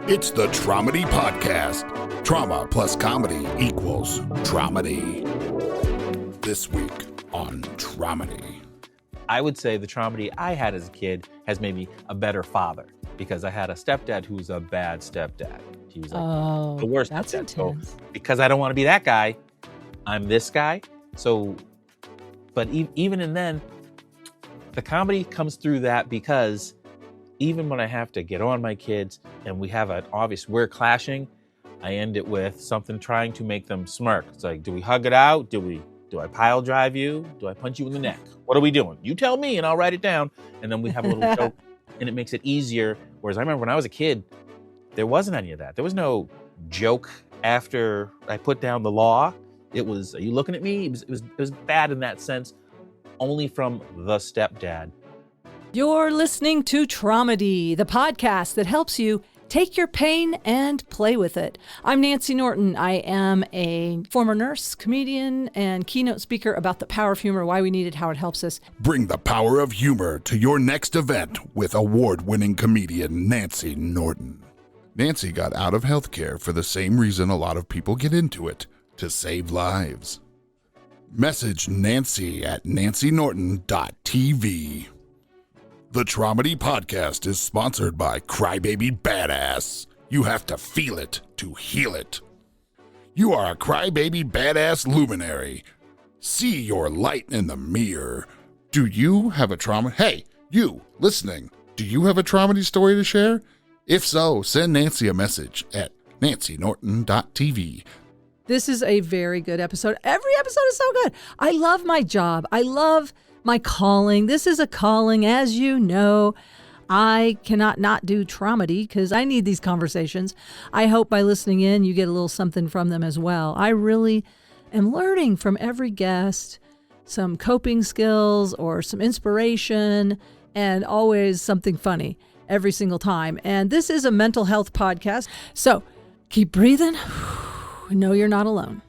It's the Traumedy Podcast. Trauma plus comedy equals Traumedy. This week on Traumedy. I would say the traumedy I had as a kid has made me a better father because I had a stepdad who's a bad stepdad. He was like the worst. That's stepdad. intense. So because I don't want to be that guy, I'm this guy. So, but even and then, the comedy comes through that because even when I have to get on my kids and we have we're clashing, I end it with something trying to make them smirk. It's like, do we hug it out? Do I pile drive you? Do I punch you in the neck? What are we doing? You tell me and I'll write it down. And then we have a little joke and it makes it easier. Whereas I remember when I was a kid, there wasn't any of that. There was no joke after I put down the law. It was, are you looking at me? It was bad in that sense, only from the stepdad. You're listening to Traumedy, the podcast that helps you take your pain and play with it. I'm Nancy Norton. I am a former nurse, comedian, and keynote speaker about the power of humor, why we need it, how it helps us. Bring the power of humor to your next event with award-winning comedian Nancy Norton. Nancy got out of healthcare for the same reason a lot of people get into it, to save lives. Message Nancy at nancynorton.tv. The Traumedy Podcast is sponsored by Crybaby Badass. You have to feel it to heal it. You are a Crybaby Badass luminary. See your light in the mirror. Do you have a trauma? Hey, you listening, do you have a traumedy story to share? If so, send Nancy a message at nancynorton.tv. This is a very good episode. Every episode is so good. I love my job. I love my calling. This is a calling, as you know. I cannot not do Traumedy because I need these conversations. I hope by listening in, you get a little something from them as well. I really am learning from every guest some coping skills or some inspiration and always something funny every single time. And this is a mental health podcast. So keep breathing. Know you're not alone.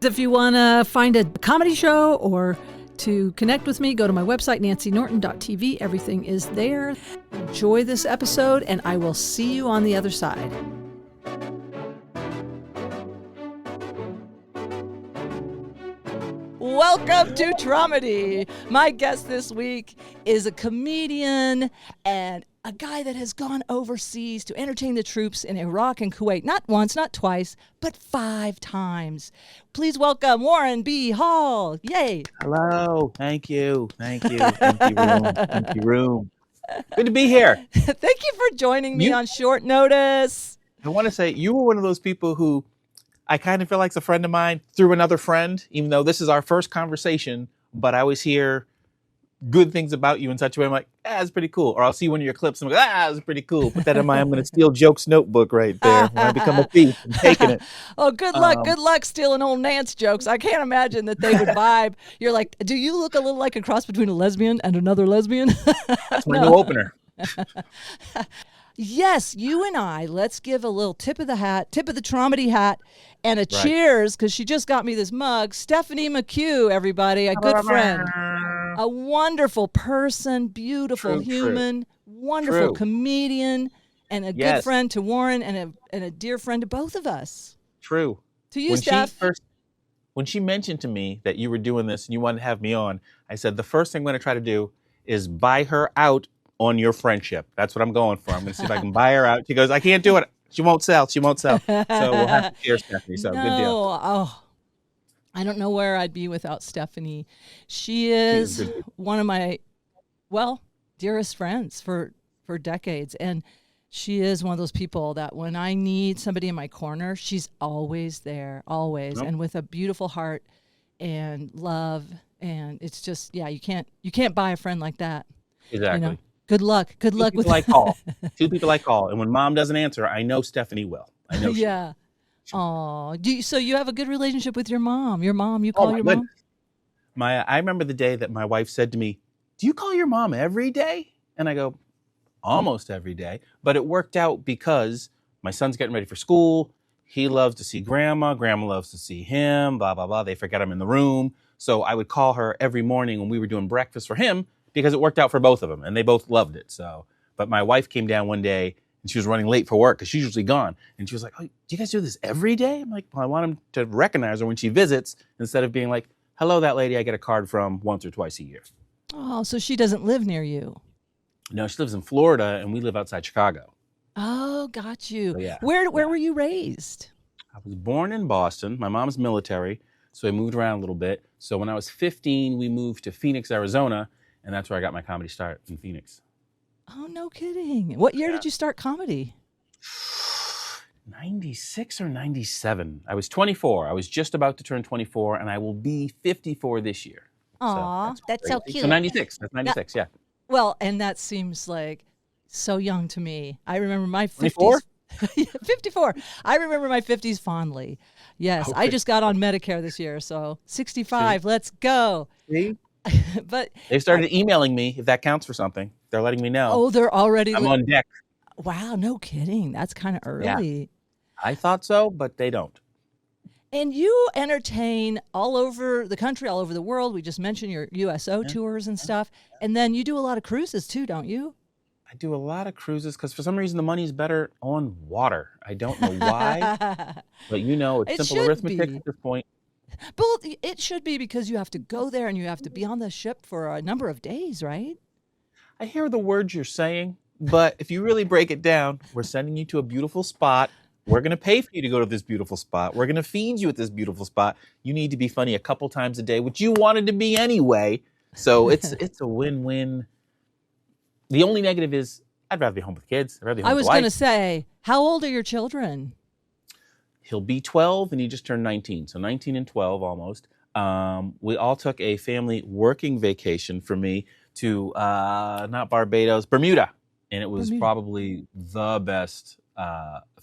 If you want to find a comedy show or to connect with me, go to my website, nancynorton.tv. Everything is there. Enjoy this episode, and I will see you on the other side. Welcome to Traumedy. My guest this week is a comedian and a guy that has gone overseas to entertain the troops in Iraq and Kuwait, not once, not twice, but 5 times. Please welcome Warren B. Hall. Yay. Hello. Thank you. Empty room. Good to be here. Thank you for joining me on short notice. I want to say you were one of those people who I kind of feel like is a friend of mine through another friend, even though this is our first conversation, but I always hear good things about you in such a way. I'm like, that's pretty cool. Or I'll see one of your clips and I'm like, that's pretty cool. Put that in my I'm going to steal jokes notebook right there. When I become a thief, I'm taking it. Oh, good luck. Good luck stealing old Nance jokes. I can't imagine that they would vibe. You're like, do you look a little like a cross between a lesbian and another lesbian? That's my new opener. Yes, you and I, let's give a little tip of the Traumedy hat, and a cheers, because she just got me this mug. Stephanie McHugh, everybody, a good friend. A wonderful person, beautiful human, wonderful comedian, and a good friend to Warren and a dear friend to both of us. True. To you, Steph. When she mentioned to me that you were doing this and you wanted to have me on, I said, the first thing I'm going to try to do is buy her out on your friendship. That's what I'm going for. I'm going to see if I can buy her out. She goes, I can't do it. She won't sell. So we'll have to cheers, Stephanie. So good deal. Oh, I don't know where I'd be without Stephanie. She is one of my, dearest friends for decades. And she is one of those people that when I need somebody in my corner, she's always there, always. Nope. And with a beautiful heart and love. And it's just, you can't buy a friend like that. Exactly. You know? Good luck. Good luck with I call. 2 people I call. And when mom doesn't answer, I know Stephanie will. I know she will. Oh, so you have a good relationship with your mom? You call your mom? I remember the day that my wife said to me, do you call your mom every day? And I go, almost every day. But it worked out because my son's getting ready for school. He loves to see grandma. Grandma loves to see him, blah, blah, blah. They forget I'm in the room. So I would call her every morning when we were doing breakfast for him because it worked out for both of them. And they both loved it. But my wife came down one day and she was running late for work because she's usually gone. And she was like, "Oh, do you guys do this every day?" I'm like, "Well, I want him to recognize her when she visits instead of being like, 'Hello, that lady I get a card from once or twice a year.'" Oh, so she doesn't live near you. No, she lives in Florida, and we live outside Chicago. Oh, got you. So, yeah. Where were you raised? I was born in Boston. My mom's military, so I moved around a little bit. So when I was 15, we moved to Phoenix, Arizona, and that's where I got my comedy start, in Phoenix. Oh, no kidding. What year did you start comedy? 96 or 97. I was 24. I was just about to turn 24, and I will be 54 this year. Aw, that's so crazy. cute. So 96. That's 96, yeah. Well, and that seems like so young to me. I remember my 24? 50s. 54. I remember my 50s fondly. Yes, I Okay. just got on Medicare this year, so 65. Let's go. See? But They've started emailing me, if that counts for something. They're letting me know. oh, they're already I'm on deck. wow, no kidding. That's kind of early. I thought so, but they don't. And you entertain all over the country, all over the world. We just mentioned your USO tours and stuff. And then you do a lot of cruises too, don't you? I do a lot of cruises because for some reason the money's better on water. I don't know why, but it's It simple should arithmetic be. at this point. Well, it should be because you have to go there and you have to be on the ship for a number of days, right? I hear the words you're saying, but if you really break it down, we're sending you to a beautiful spot. We're going to pay for you to go to this beautiful spot. We're going to feed you at this beautiful spot. You need to be funny a couple times a day, which you wanted to be anyway. So it's a win-win. The only negative is I'd rather be home with kids. I'd rather be home I with was the wife. going to say, how old are your children? He'll be 12 and he just turned 19. So 19 and 12 almost. We all took a family working vacation for me to not Barbados, Bermuda. And it was probably the best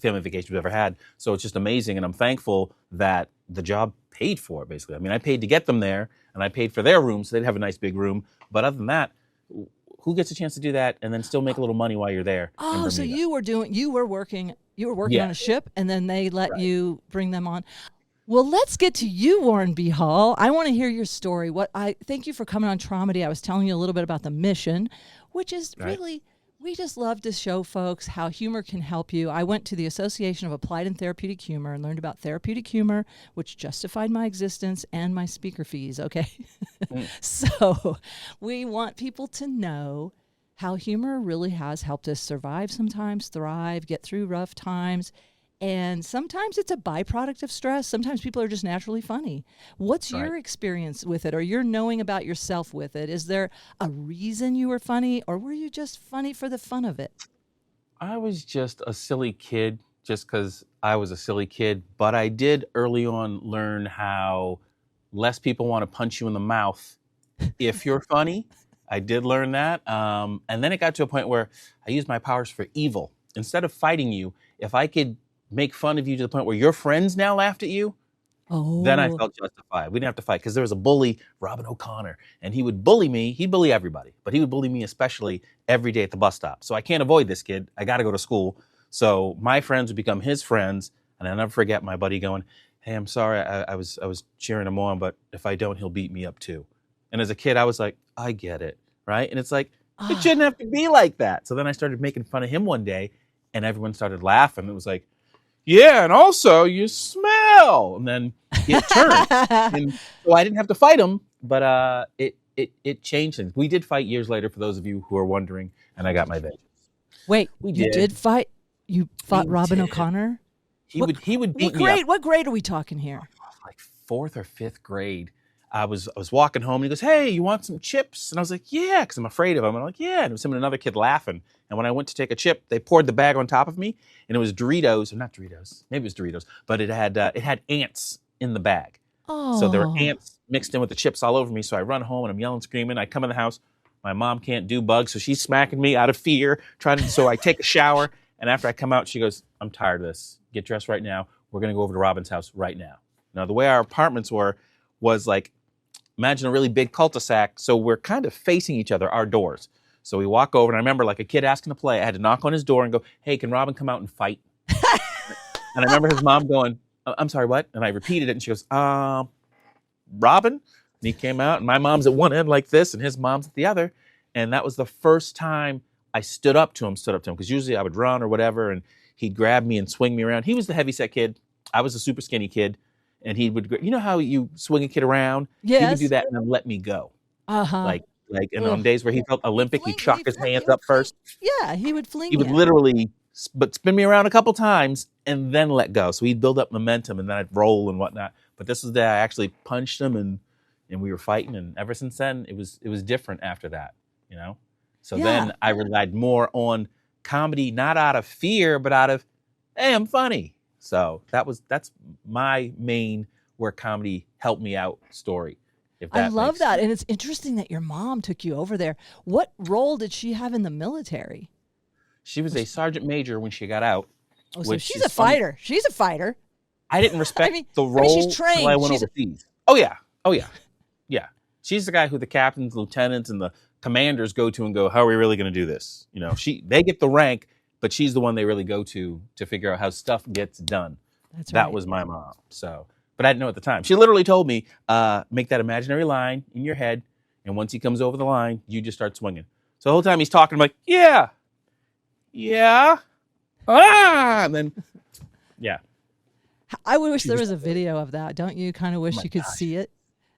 family vacation we've ever had. So it's just amazing. And I'm thankful that the job paid for it, basically. I mean, I paid to get them there and I paid for their room so they'd have a nice big room. But other than that, who gets a chance to do that and then still make a little money while you're there? Oh, so you were working on a ship and then they let you bring them on. Well, let's get to you, Warren B. Hall. I want to hear your story. Thank you for coming on Traumedy. I was telling you a little bit about the mission, which is really, we just love to show folks how humor can help you. I went to the Association of Applied and Therapeutic Humor and learned about therapeutic humor, which justified my existence and my speaker fees, okay? So we want people to know how humor really has helped us survive sometimes, thrive, get through rough times. And sometimes it's a byproduct of stress. Sometimes people are just naturally funny. What's your experience with it or your knowing about yourself with it? Is there a reason you were funny or were you just funny for the fun of it? I was just a silly kid just because I was a silly kid. But I did early on learn how less people want to punch you in the mouth if you're funny. I did learn that. And then it got to a point where I used my powers for evil. Instead of fighting you, if I could make fun of you to the point where your friends now laughed at you, then I felt justified. We didn't have to fight because there was a bully, Robin O'Connor, and he would bully me. He'd bully everybody, but he would bully me especially every day at the bus stop. So I can't avoid this kid. I got to go to school. So my friends would become his friends, and I'll never forget my buddy going, "Hey, I'm sorry, I was cheering him on, but if I don't, he'll beat me up too." And as a kid, I was like, I get it, right? And it's like, it shouldn't have to be like that. So then I started making fun of him one day, and everyone started laughing. It was like, yeah, and also you smell. And then it turned. And so I didn't have to fight him, but it changed things. We did fight years later, for those of you who are wondering, and I got my vengeance. Wait, We you did. did fight? You fought We Robin did. O'Connor? He would beat What me up. grade? What grade are we talking here? Like 4th or 5th grade. I was walking home and he goes, "Hey, you want some chips?" And I was like, "Yeah," because I'm afraid of him. And I'm like, "Yeah." And it was him and another kid laughing. And when I went to take a chip, they poured the bag on top of me, and it was Doritos, or not Doritos, maybe it was Doritos, but it had ants in the bag. Oh, So there were ants mixed in with the chips all over me. So I run home and I'm yelling, screaming. I come in the house. My mom can't do bugs, so she's smacking me out of fear. So I take a shower, and after I come out, she goes, "I'm tired of this. Get dressed right now. We're gonna go over to Robin's house right now." Now the way our apartments was like, imagine a really big cul-de-sac, so we're kind of facing each other, our doors. So we walk over, and I remember like a kid asking to play. I had to knock on his door and go, "Hey, can Robin come out and fight?" And I remember his mom going, "I'm sorry, what?" And I repeated it, and she goes, "Robin?" And he came out, and my mom's at one end like this, and his mom's at the other. And that was the first time I stood up to him because usually I would run or whatever, and he'd grab me and swing me around. He was the heavyset kid. I was a super skinny kid, and he would, you know how you swing a kid around? He would do Yes. that and then let me go. Uh-huh. And on days where he felt Olympic, he'd chuck his hands would up first. Yeah, he would fling He would you. literally spin me around a couple times and then let go. So he'd build up momentum, and then I'd roll and whatnot. But this was the day I actually punched him, and we were fighting. And ever since then, it was different after that, you know? So then I relied more on comedy, not out of fear, but out of, hey, I'm funny. So that's my main where comedy helped me out story. I love that. And it's interesting that your mom took you over there. What role did she have in the military? She was a sergeant major when she got out. Oh, so she's a fighter. She's a fighter. I didn't respect the role she's trained. until I went overseas. Oh, yeah. Yeah. She's the guy who the captains, lieutenants, and the commanders go to and go, how are we really going to do this? You know, they get the rank, but she's the one they really go to figure out how stuff gets done. That was my mom. So, but I didn't know at the time. She literally told me, make that imaginary line in your head, and once he comes over the line, you just start swinging. So the whole time he's talking, I'm like, yeah, and then, yeah. I wish there was a video of that. Don't you kind of wish you could see it?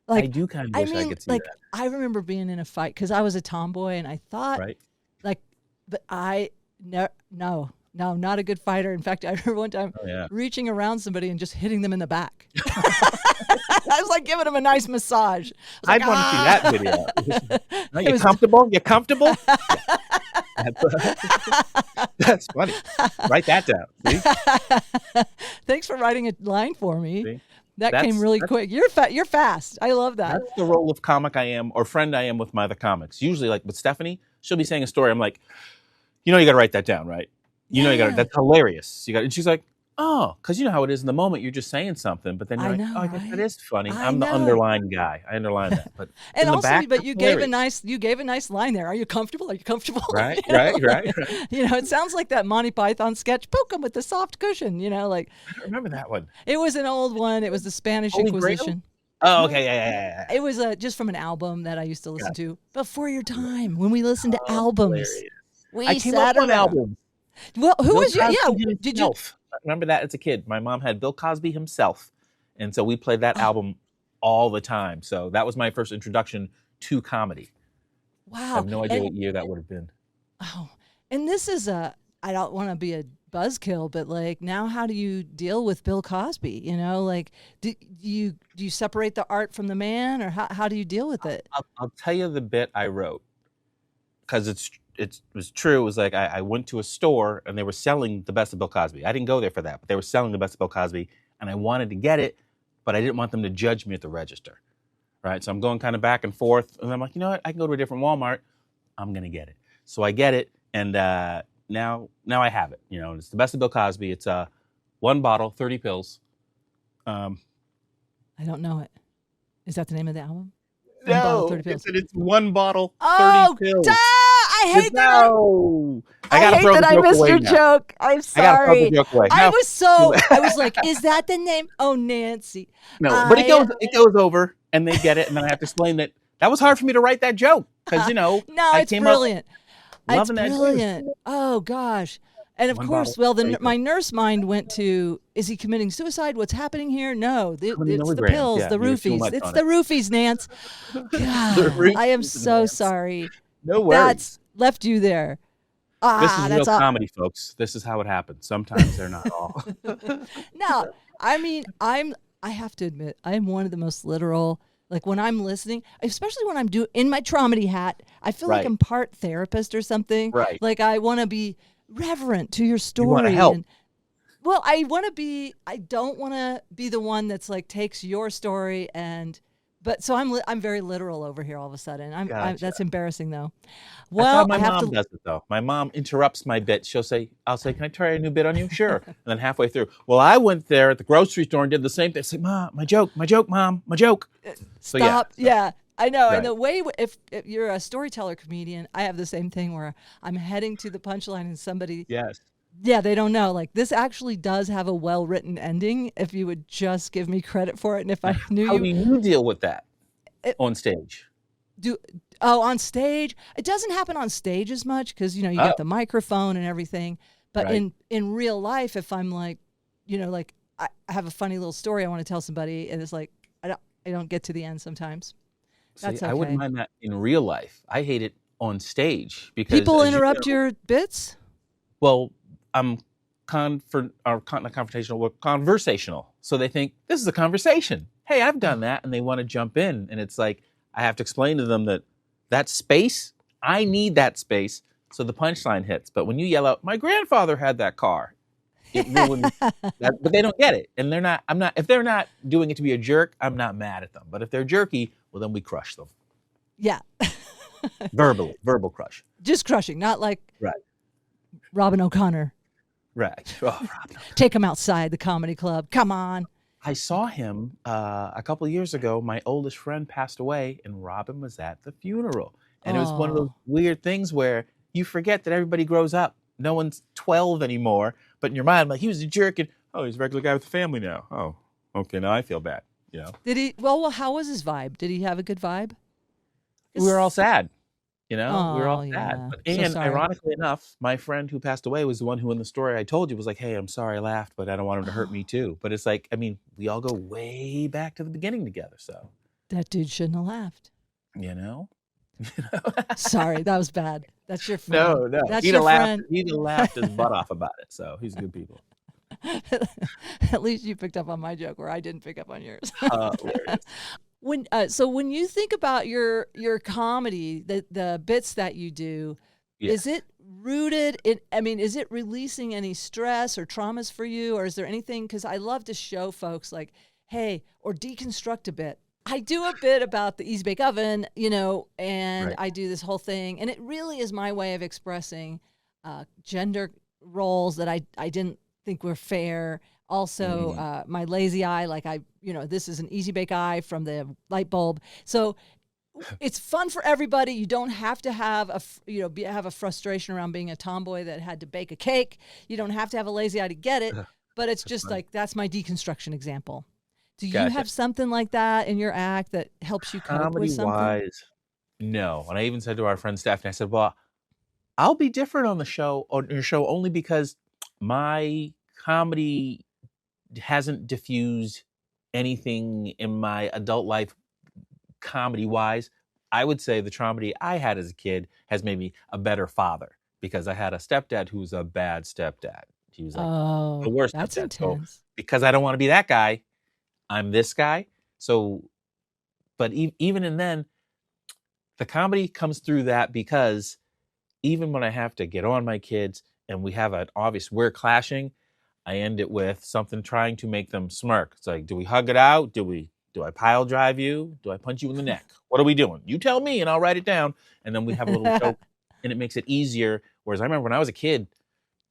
Like, I do kind of wish I could see that. I remember being in a fight because I was a tomboy, and I thought, but no, not a good fighter. In fact, I remember one time reaching around somebody and just hitting them in the back. I was like giving them a nice massage. I'd want to see that video. You comfortable? You comfortable? That's funny. Write that down. See? Thanks for writing a line for me. See? That came really quick. You're fast. I love that. That's the role of comic I am, or friend I am with my other comics. Usually, like with Stephanie, she'll be saying a story. I'm like, you got to write that down, right? You know, that's hilarious. And she's like, oh, because you know how it is in the moment. You're just saying something, but then you're I guess that is funny. I'm the underline guy. I underline that. But and also, back, but you gave a nice line there. Are you comfortable? Are you comfortable? Right. It sounds like that Monty Python sketch. Poke 'em with the soft cushion. I don't remember that one. It was an old one. It was the Spanish Inquisition. Oh, okay, yeah. It was just from an album that I used to listen to before your time when we listened to albums. I came up on albums. Well, who was you? Yeah, did you? I remember that as a kid. My mom had Bill Cosby himself, and so we played that album all the time. So that was my first introduction to comedy. Wow. I have no idea what year that would have been. Oh, and this is I don't want to be a buzzkill, but now how do you deal with Bill Cosby? Do you separate the art from the man, or how do you deal with it? I'll tell you the bit I wrote, because it was true. It was like I went to a store and they were selling the best of Bill Cosby. I didn't go there for that, but they were selling the best of Bill Cosby, and I wanted to get it, but I didn't want them to judge me at the register, right? So I'm going kind of back and forth, and I'm like, you know what? I can go to a different Walmart. I'm gonna get it. So I get it, and now I have it. It's the best of Bill Cosby. It's one bottle, 30 pills. I don't know it. Is that the name of the album? No, it's one bottle, 30 pills. I hate that. No. I hate that I missed your joke. I'm sorry. I was like, is that the name? Oh, Nancy. No, but it goes over, and they get it, and then I have to explain that was hard for me to write that joke because no, it's brilliant. It's brilliant. Oh gosh. And of course, my nurse mind went to, is he committing suicide? What's happening here? No, it's the pills, the roofies. It's the roofies, Nance. God, I am so sorry. No worries. That's left you there. This is real comedy, folks. This is how it happens. Sometimes they're not all. No, I mean, I have to admit, I am one of the most literal. Like when I'm listening, especially when I'm in my traumedy hat, I feel like I'm part therapist or something. Right. Like I want to be reverent to your story. You want to help. I don't want to be the one that's like takes your story but so I'm very literal over here all of a sudden. Gotcha. That's embarrassing though. Well, my mom does it though. My mom interrupts my bit. I'll say, can I try a new bit on you? Sure. And then halfway through, well, I went there at the grocery store and did the same thing. It's like, Mom, my joke, Mom, my joke. Stop. Yeah. I know. Right. And the way, if you're a storyteller comedian, I have the same thing where I'm heading to the punchline and somebody, they don't know. Like this actually does have a well-written ending if you would just give me credit for it. And if I knew How do you deal with that on stage? Do on stage? It doesn't happen on stage as much because you Oh, got the microphone and everything. But right. in real life, if I'm like, like I have a funny little story I want to tell somebody, and it's like I don't get to the end sometimes. See, That's I wouldn't okay. mind that in real life. I hate it on stage because, People as you interrupt know, your bits. well, I'm not confrontational, we're conversational. So they think this is a conversation. Hey, I've done Oh, that, and they want to jump in, and it's like I have to explain to them that space, I need that space, so the punchline hits. But when you yell out, "My grandfather had that car," it ruins that. But they don't get it, and they're not. I'm not. If they're not doing it to be a jerk, I'm not mad at them. But if they're jerky, well, then we crush them yeah. verbally, verbal crush. Just crushing, not like Right. Robin O'Connor. Right. Oh, Rob, no. Take him outside the comedy club. Come on. I saw him a couple of years ago. My oldest friend passed away, and Robin was at the funeral. And it was one of those Oh, weird things where you forget that everybody grows up. No one's 12 anymore. But in your mind, like, he was a jerk, and oh, he's a regular guy with a family now. Oh, okay, now I feel bad. You know, did he? Well, how was his vibe? Did he have a good vibe? we were all sad. We were Oh, all sad. yeah. But, So and sorry. ironically enough, my friend who passed away was the one who, in the story I told you, was like, "Hey, I'm sorry I laughed, but I don't want him to hurt me too." But it's like, I mean, we all go way back to the beginning together. So, That dude shouldn't have laughed. you know. Sorry, that was bad. That's your friend. No. That's He'd your have laughed. friend. He'd have laughed his butt off about it. So he's good people. At least you picked up on my joke where I didn't pick up on yours. Hilarious. When you think about your comedy, the bits that you do, Yeah. is it rooted in, I mean, is it releasing any stress or traumas for you, or is there anything? Because I love to show folks like, hey, or deconstruct a bit. I do a bit about the Easy Bake Oven, and Right. I do this whole thing, and it really is my way of expressing gender roles that I didn't think were fair. Also, Mhm. my lazy eye, like this is an Easy Bake Eye from the light bulb. So it's fun for everybody. You don't have to have have a frustration around being a tomboy that had to bake a cake. You don't have to have a lazy eye to get it. But it's That's just funny. like that's my deconstruction example. Do you Gotcha. have something like that in your act that helps you cope with Comedy something? wise, no. And I even said to our friend Stephanie, I said, "Well, I'll be different on the show, on your show, only because my comedy hasn't diffused anything in my adult life comedy wise. I would say the trauma I had as a kid has made me a better father because I had a stepdad who was a bad stepdad. He was like the Oh, worst that's stepdad. So intense. because I don't want to be that guy, I'm this guy. So, but even and then, the comedy comes through that because even when I have to get on my kids and we have an obvious we're clashing, I end it with something trying to make them smirk. It's like, do we hug it out? Do I pile drive you? Do I punch you in the neck? What are we doing? You tell me and I'll write it down. And then we have a little joke and it makes it easier. Whereas I remember when I was a kid,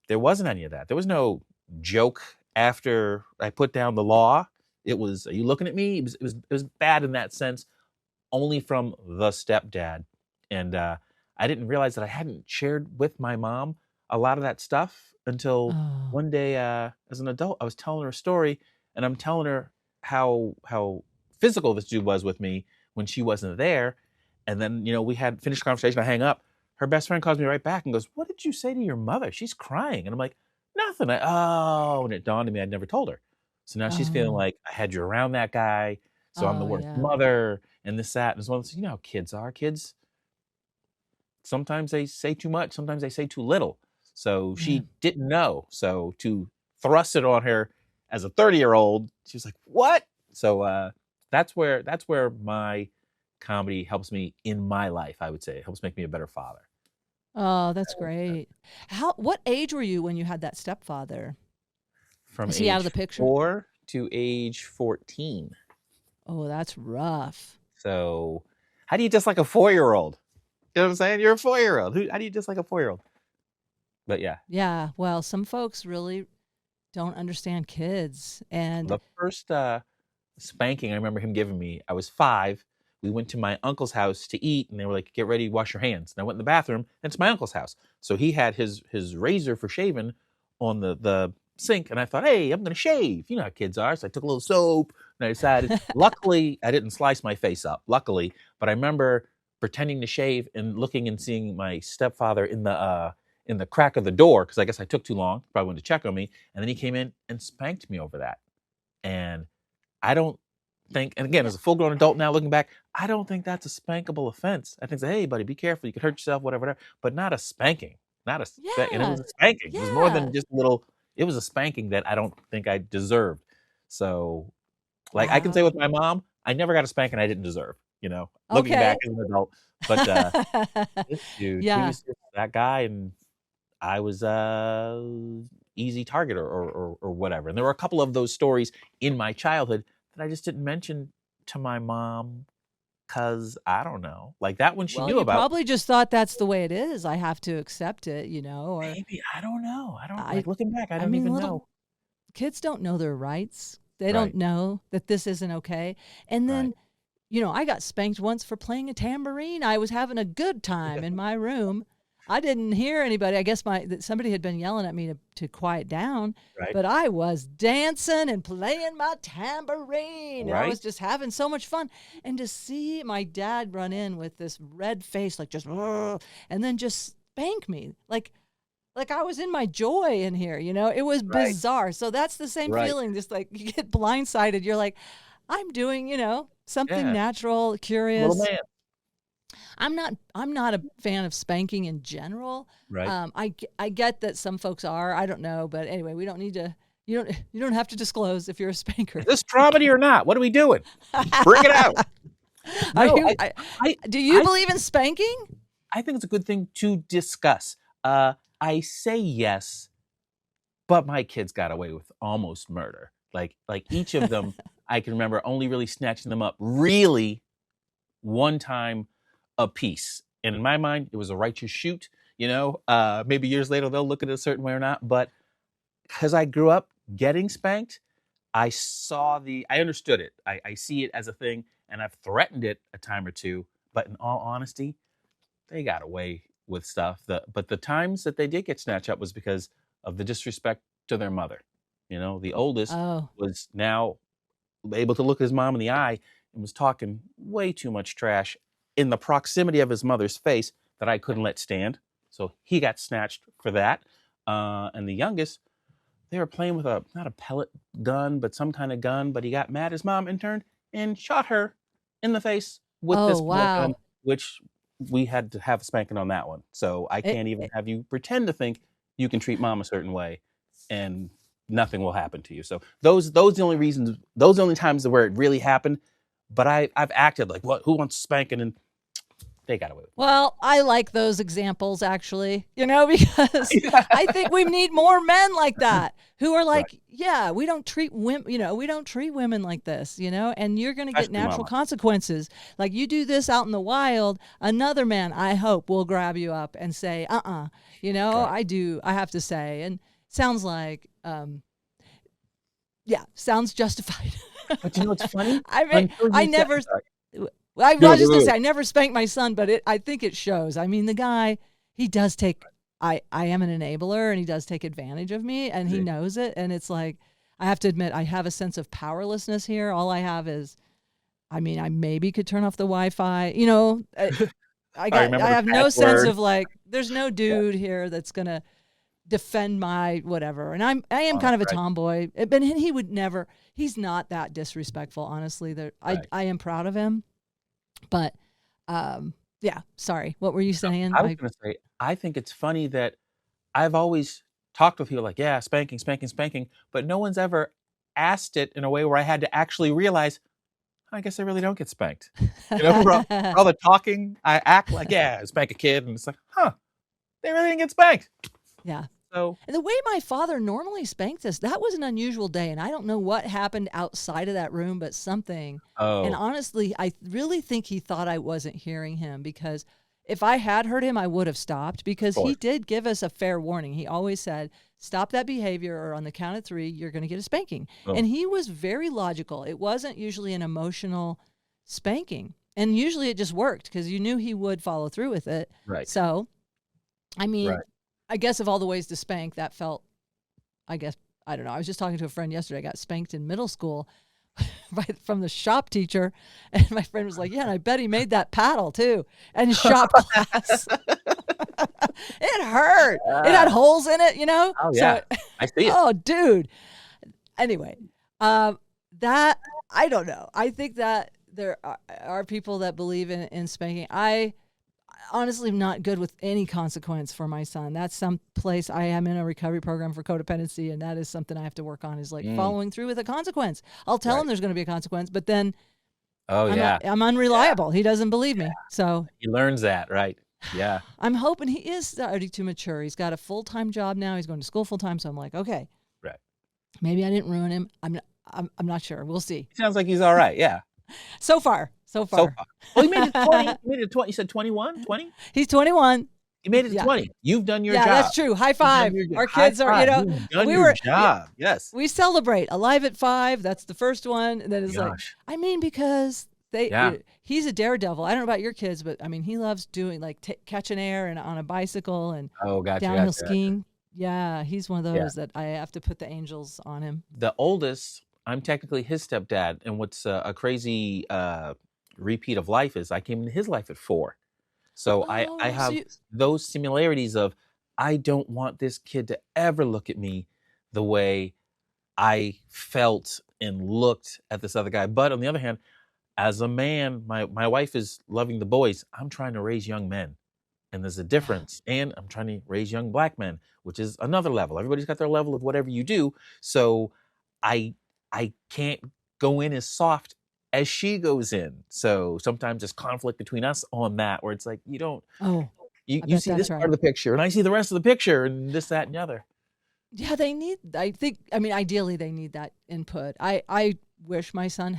there wasn't any of that. There was no joke after I put down the law. It was, are you looking at me? It was bad in that sense, only from the stepdad. And I didn't realize that I hadn't shared with my mom a lot of that stuff until Oh, one day as an adult. I was telling her a story, and I'm telling her how physical this dude was with me when she wasn't there. And then we had finished the conversation. I hang up. Her best friend calls me right back and goes, "What did you say to your mother? She's crying." And I'm like, "Nothing." And it dawned on me I'd never told her. So now she's feeling oh, like I had you around that guy, so I'm the oh, worst yeah. mother and this, that. And it's one of those, how kids are. Kids, sometimes they say too much, sometimes they say too little. So Yeah. she didn't know. So to thrust it on her as a 30-year-old, she was like, "What?" So that's where my comedy helps me in my life, I would say. It helps make me a better father. Oh, that's great. What age were you when you had that stepfather? From Is he out of age the picture? 4 to age 14. Oh, that's rough. So how do you just like a 4-year-old? You know what I'm saying? You're a 4-year-old. How do you just like a 4-year-old? But yeah, Yeah. Well, some folks really don't understand kids. And the first spanking I remember him giving me, I was 5. We went to my uncle's house to eat, and they were like, "Get ready, wash your hands." And I went in the bathroom, and it's my uncle's house. So he had his razor for shaving on the sink, and I thought, "Hey, I'm going to shave." You know how kids are. So I took a little soap, and I decided, luckily, I didn't slice my face up, luckily. But I remember pretending to shave and looking and seeing my stepfather in the crack of the door, because I guess I took too long, probably went to check on me, and then he came in and spanked me over that. And I don't think, and again, as a full-grown adult now looking back, I don't think that's a spankable offense. I think, hey, buddy, be careful, you could hurt yourself, whatever, but not a spanking. Not a spanking. And it was a spanking. It was more than just a little, it was a spanking that I don't think I deserved. So, like, I can say with my mom, I never got a spanking I didn't deserve, looking back as an adult. But this dude, he was just that guy, and I was easy target or whatever. And there were a couple of those stories in my childhood that I just didn't mention to my mom because I don't know. Like that one she knew about. Probably just thought that's the way it is. I have to accept it, or maybe. I don't know. Like looking back, I don't even know. Kids don't know their rights. They don't know that this isn't okay. And then, I got spanked once for playing a tambourine. I was having a good time in my room. I didn't hear anybody. I guess somebody had been yelling at me to quiet down, but I was dancing and playing my tambourine. And I was just having so much fun. And to see my dad run in with this red face, like just, and then just spank me, like I was in my joy in here, it was bizarre. So that's the same feeling. Just like you get blindsided. You're like, I'm doing, something natural, curious. Little man. I'm not a fan of spanking in general. Right. I get that some folks are. I don't know, but anyway, we don't need to. You don't have to disclose if you're a spanker. Is this dramedy or not? What are we doing? Bring it out. No, do you believe in spanking? I think it's a good thing to discuss. I say yes, but my kids got away with almost murder. Like each of them, I can remember only really snatching them up really one time a piece. And in my mind, it was a righteous shoot. Maybe years later they'll look at it a certain way or not. But because I grew up getting spanked, I understood it. I see it as a thing, and I've threatened it a time or two. But in all honesty, they got away with stuff. But the times that they did get snatched up was because of the disrespect to their mother. The oldest was now able to look his mom in the eye and was talking way too much trash in the proximity of his mother's face that I couldn't let stand. So he got snatched for that. And the youngest, they were playing with not a pellet gun, but some kind of gun, but he got mad at his mom and turned and shot her in the face with this gun, which we had to have a spanking on that one. So I can't even have you pretend to think you can treat mom a certain way and nothing will happen to you. So those are the only reasons, those are the only times where it really happened. But I've acted like, what? Who wants spanking? And they got away with it. Well, I like those examples, actually, because I think we need more men like that who are like, we don't treat women, we don't treat women like this, and you're going to get natural consequences. Like you do this out in the wild, another man, I hope, will grab you up and say, I have to say, and sounds like, sounds justified. But what's funny? I mean, I was just going to say, I never spanked my son, but I think it shows. I mean, the guy, he does take, I am an enabler, and he does take advantage of me, and he knows it. And it's like, I have to admit, I have a sense of powerlessness here. All I have is, I maybe could turn off the Wi-Fi. I have no sense of like, there's no dude here that's going to defend my whatever. And I am kind of a tomboy, but he would never, he's not that disrespectful, honestly. I am proud of him. But, sorry. What were you saying? I was going to say, I think it's funny that I've always talked with people like, spanking, but no one's ever asked it in a way where I had to actually realize, I guess I really don't get spanked. For all the talking, I act like, spank a kid. And it's like, they really didn't get spanked. Yeah. So the way my father normally spanked us, that was an unusual day. And I don't know what happened outside of that room, but something. Oh. And honestly, I really think he thought I wasn't hearing him, because if I had heard him, I would have stopped, because he did give us a fair warning. He always said, stop that behavior, or on the count of 3, you're going to get a spanking. Oh. And he was very logical. It wasn't usually an emotional spanking. And usually it just worked because you knew he would follow through with it. Right. So, I guess of all the ways to spank, that felt, I don't know. I was just talking to a friend yesterday. I got spanked in middle school, from the shop teacher. And my friend was like, yeah, and I bet he made that paddle too. And shop class. It hurt. It had holes in it, Oh, yeah. So, I see it. oh, dude. Anyway, that, I don't know. I think that there are people that believe in spanking. I honestly am not good with any consequence for my son. That's some place I am in a recovery program for codependency, and that is something I have to work on, is like following through with a consequence. I'll tell him there's going to be a consequence, but then I'm unreliable. He doesn't believe me. So he learns that, right? Yeah. I'm hoping he is starting to mature. He's got a full-time job now. He's going to school full-time. So I'm like, okay, right. Maybe I didn't ruin him. I'm not sure. We'll see. Sounds like he's all right. Yeah. So far. Well, he made it 20. He made it 20. You said 21, 20? He's 21. You made it 20. You've done your job. Yeah, that's true. High five. Our kids are, You've done your job. Yes. We celebrate Alive at 5. That's the first one. And then it's because he's a daredevil. I don't know about your kids, but I mean, he loves doing catching air and on a bicycle and downhill skiing. Yeah, he's one of those that I have to put the angels on him. The oldest, I'm technically his stepdad. And what's a crazy repeat of life is I came into his life at 4. So I have those similarities of, I don't want this kid to ever look at me the way I felt and looked at this other guy. But on the other hand, as a man, my wife is loving the boys. I'm trying to raise young men. And there's a difference. And I'm trying to raise young black men, which is another level. Everybody's got their level of whatever you do. So I can't go in as soft as she goes in. So sometimes there's conflict between us on that, where it's like, you don't, you see this part of the picture and I see the rest of the picture and this, that, and the other. Yeah, ideally they need that input. I wish my son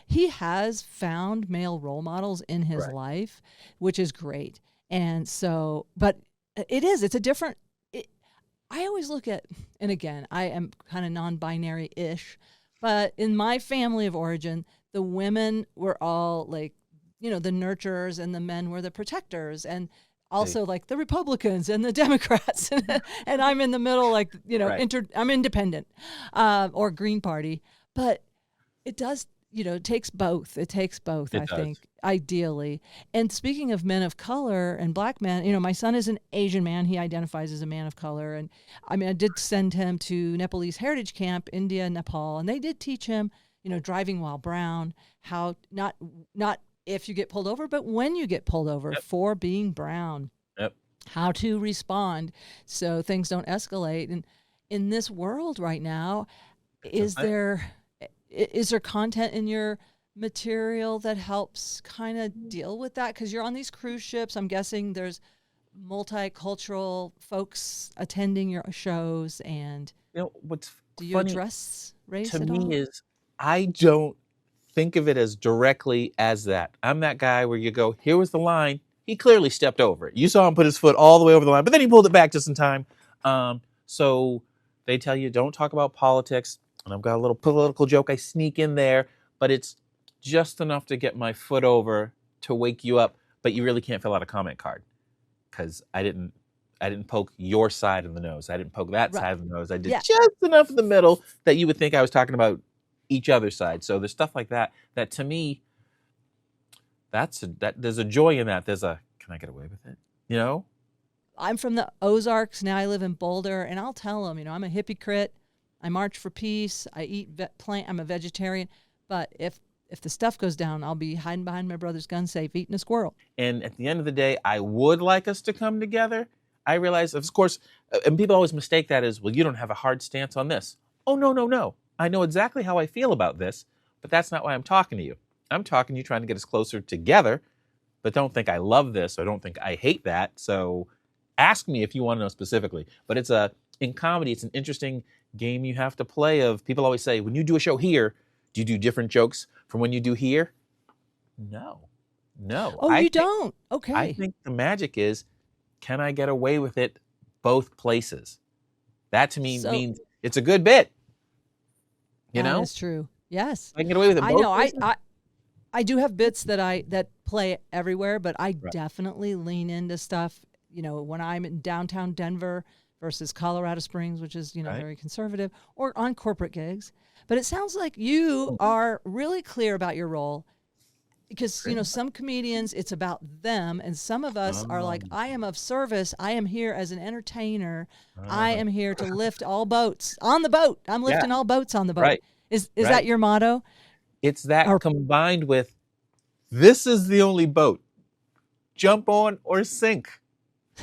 he has found male role models in his life, which is great. And so, but it's a different, I always look at, and again, I am kind of non-binary-ish, but in my family of origin, the women were all like, the nurturers and the men were the protectors, and also like the Republicans and the Democrats. And I'm in the middle, like, I'm independent or Green Party. But it does, it takes both. It takes both, I think, ideally. And speaking of men of color and black men, my son is an Asian man. He identifies as a man of color. And I mean, I did send him to Nepalese Heritage Camp, India, Nepal, and they did teach him, driving while brown, how not if you get pulled over, but when you get pulled over for being brown, how to respond so things don't escalate. And in this world right now, is there content in your material that helps kind of deal with that? Because you're on these cruise ships. I'm guessing there's multicultural folks attending your shows. And what's do you address race to at me all? Is I don't think of it as directly as that. I'm that guy where you go, here was the line. He clearly stepped over it. You saw him put his foot all the way over the line, but then he pulled it back just in time. So they tell you, don't talk about politics. And I've got a little political joke I sneak in there, but it's just enough to get my foot over to wake you up. But you really can't fill out a comment card because I didn't poke your side of the nose. I didn't poke that side of the nose. I did just enough in the middle that you would think I was talking about each other's side. So there's stuff like that to me, there's a joy in that. Can I get away with it? I'm from the Ozarks. Now I live in Boulder, and I'll tell them, I'm a hypocrite. I march for peace. I eat plant. I'm a vegetarian. But if the stuff goes down, I'll be hiding behind my brother's gun safe, eating a squirrel. And at the end of the day, I would like us to come together. I realize, of course, and people always mistake that as, well, you don't have a hard stance on this. Oh, no. I know exactly how I feel about this, but that's not why I'm talking to you. I'm talking to you trying to get us closer together, but don't think I love this or don't think I hate that. So ask me if you want to know specifically. But in comedy, it's an interesting game you have to play of, people always say, when you do a show here, do you do different jokes from when you do here? No. Oh, you don't? Okay. I think the magic is, can I get away with it both places? That to me means it's a good bit. That's true. Yes. I can get away with it both places. I do have bits that play everywhere, but I definitely lean into stuff, when I'm in downtown Denver versus Colorado Springs, which is, Right. very conservative, or on corporate gigs. But it sounds like you are really clear about your role because, some comedians, it's about them. And some of us are like, I am of service. I am here as an entertainer. I am here to lift all boats on the boat. I'm lifting all boats on the boat. Right. Is Right. that your motto? It's that combined with, this is the only boat. Jump on or sink.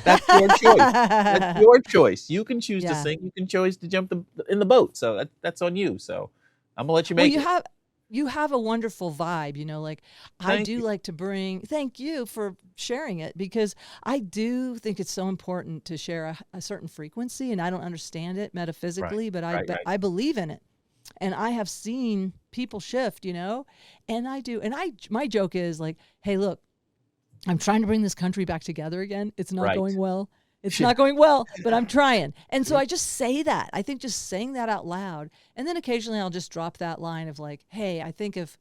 That's your choice. That's your choice. You can choose to sink. You can choose to jump in the boat. So that's on you. So I'm gonna let you make it. You have a wonderful vibe, like Thank you. like to bring, thank you for sharing it, because I do think it's so important to share a certain frequency, and I don't understand it metaphysically, but I believe in it. And I have seen people shift, and I do. And my joke is like, hey, look, I'm trying to bring this country back together again. It's not going well. It's not going well, but I'm trying. And so I just say that. I think just saying that out loud. And then occasionally I'll just drop that line of like, hey, I think if,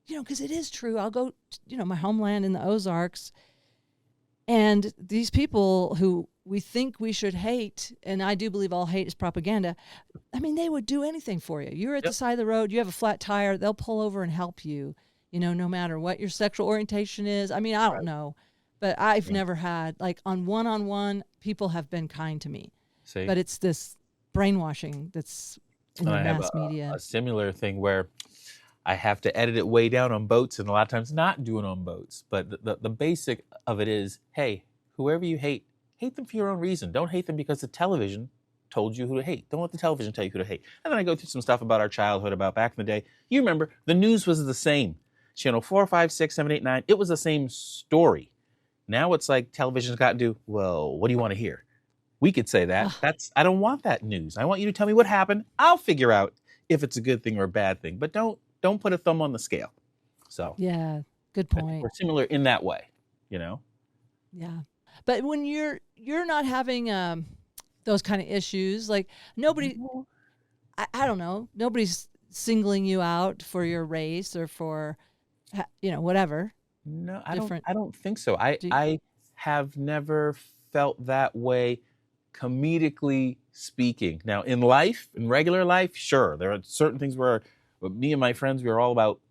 because it is true. I'll go, my homeland in the Ozarks. And these people who we think we should hate, and I do believe all hate is propaganda, I mean, they would do anything for you. You're at the side of the road. You have a flat tire. They'll pull over and help you, no matter what your sexual orientation is. I mean, I don't know. But I've never had, like, on one-on-one, people have been kind to me. See? But it's this brainwashing that's in the mass media. A similar thing where I have to edit it way down on boats and a lot of times not do it on boats. But the basic of it is, hey, whoever you hate them for your own reason. Don't hate them because the television told you who to hate. Don't let the television tell you who to hate. And then I go through some stuff about our childhood, about back in the day. You remember, the news was the same. Channel 4, 5, 6, 7, 8, 9, it was the same story. Now it's like television's gotten to, well, what do you want to hear? We could say that. I don't want that news. I want you to tell me what happened. I'll figure out if it's a good thing or a bad thing. But don't put a thumb on the scale. So yeah, good point. We're similar in that way, Yeah. But when you're not having those kind of issues, like nobody, I don't know, nobody's singling you out for your race or for, whatever. No, I don't think so. I have never felt that way, comedically speaking. Now, in regular life, sure, there are certain things where me and my friends, we were all about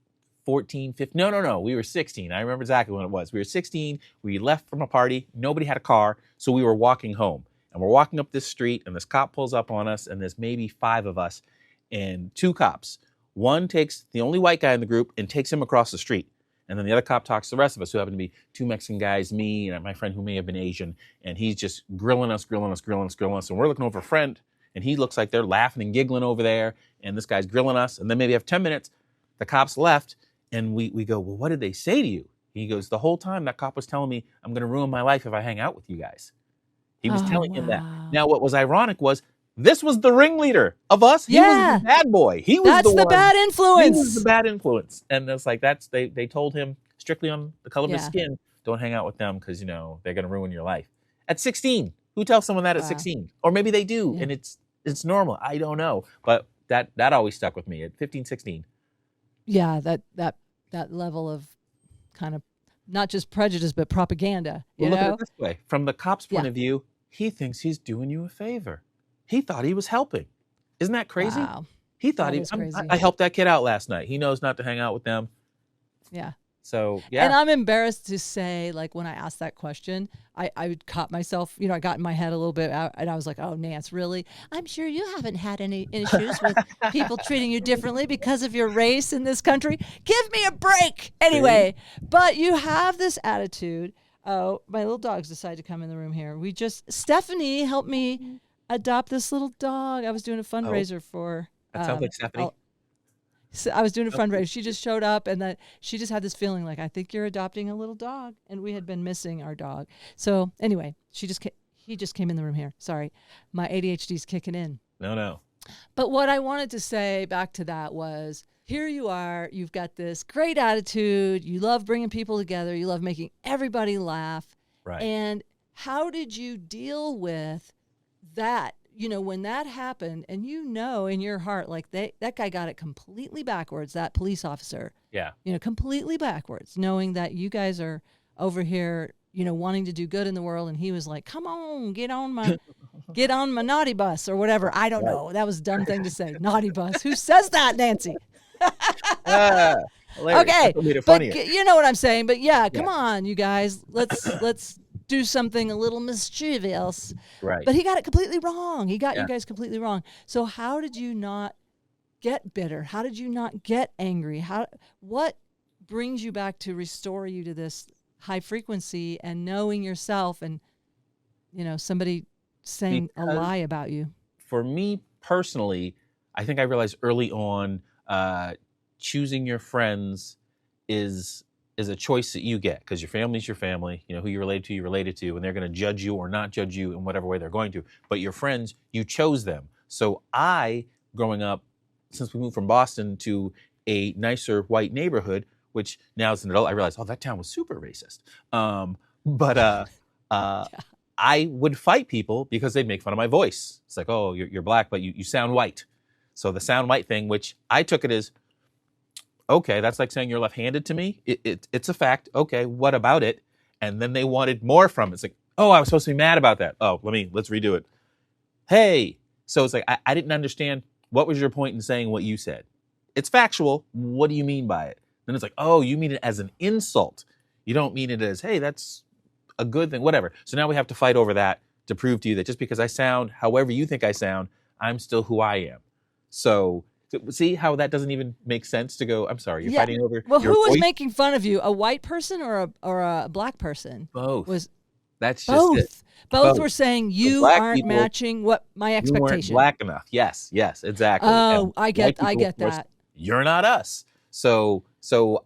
14, 15. No, we were 16. I remember exactly when it was. We were 16. We left from a party. Nobody had a car, so we were walking home. And we're walking up this street, and this cop pulls up on us, and there's maybe 5 of us, and 2 cops. One takes the only white guy in the group and takes him across the street. And then the other cop talks to the rest of us, who happen to be 2 Mexican guys, me, and my friend who may have been Asian. And he's just grilling us. And we're looking over a friend, and he looks like they're laughing and giggling over there. And this guy's grilling us. And then maybe after 10 minutes, the cops left. And we go, well, what did they say to you? He goes, the whole time that cop was telling me, I'm going to ruin my life if I hang out with you guys. He was telling him that. Now, what was ironic was, this was the ringleader of us. He was the bad boy. That's the bad influence. He was the bad influence. And it's like, they told him strictly on the color of his skin, don't hang out with them because, they're going to ruin your life. At 16, who tells someone that at 16? Or maybe they do, and it's normal. I don't know. But that always stuck with me at 15, 16. Yeah, that level of kind of not just prejudice, but propaganda. Look at it this way. From the cop's point of view, he thinks he's doing you a favor. He thought he was helping. Isn't that crazy? Wow. He thought I helped that kid out last night. He knows not to hang out with them. Yeah. So, yeah. And I'm embarrassed to say, like, when I asked that question, I caught myself, I got in my head a little bit out, and I was like, oh, Nance, really? I'm sure you haven't had any issues with people treating you differently because of your race in this country. Give me a break. Anyway, but you have this attitude. Oh, my little dogs decided to come in the room here. Stephanie helped me adopt this little dog. I was doing a fundraiser for. That sounds like Stephanie. So I was doing a fundraiser. She just showed up, and that she just had this feeling like, I think you're adopting a little dog, and we had been missing our dog. So anyway, he just came in the room here. Sorry, my ADHD's kicking in. No. But what I wanted to say back to that was, here you are. You've got this great attitude. You love bringing people together. You love making everybody laugh. Right. And how did you deal with that? When that happened, and in your heart, like that guy got it completely backwards, that police officer. Yeah. Completely backwards, knowing that you guys are over here wanting to do good in the world, and he was like, "Come on, get on my naughty bus," or whatever. I don't know. That was a dumb thing to say. Naughty bus. Who says that, Nancy? Hilarious. Okay, Made it but funnier. you know what I'm saying. But yeah, come on, you guys. Let's do something a little mischievous. Right. But he got it completely wrong. He got Yeah. you guys completely wrong. So how did you not get bitter? How did you not get angry? What brings you back to restore you to this high frequency and knowing yourself, and somebody saying a lie about you? For me personally, I think I realized early on, choosing your friends is a choice that you get, because your family's your family. Who you're related to, and they're going to judge you or not judge you in whatever way they're going to. But your friends, you chose them. So growing up, since we moved from Boston to a nicer white neighborhood, which now as an adult, I realized, that town was super racist. I would fight people because they'd make fun of my voice. It's like, oh, you're black, but you sound white. So the sound white thing, which I took it as, okay, that's like saying you're left-handed to me. It's a fact. Okay, what about it? And then they wanted more from it. It's like, oh, I was supposed to be mad about that. Oh, let's redo it. Hey. So it's like, I didn't understand, what was your point in saying what you said? It's factual. What do you mean by it? Then it's like, oh, you mean it as an insult. You don't mean it as, hey, that's a good thing, whatever. So now we have to fight over that to prove to you that just because I sound however you think I sound, I'm still who I am. So see how that doesn't even make sense to go, I'm sorry, you're fighting over Well, your who was voice? making fun of you? A white person or a black person? Both. That's just Both. it. Both were saying you black aren't people, matching what my You weren't expectation. black enough. Yes, exactly. Oh, And I get white people, of course, that. You're not us. So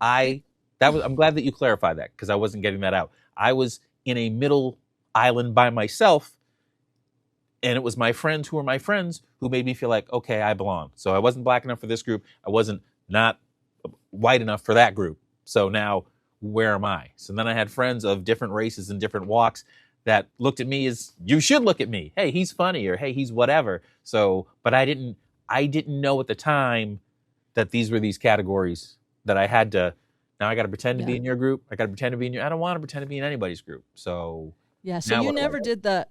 I'm glad that you clarified that, because I wasn't getting that out. I was in a middle island by myself, and it was my friends who were my friends who made me feel like, okay, I belong. So I wasn't black enough for this group. I wasn't not white enough for that group. So now where am I? So then I had friends of different races and different walks that looked at me as, you should look at me. Hey, he's funny, or hey, he's whatever. So, but I didn't know at the time that these were these categories that I had to, now I got to pretend to be in your group. I got to pretend to be I don't want to pretend to be in anybody's group. So yeah, so you never did the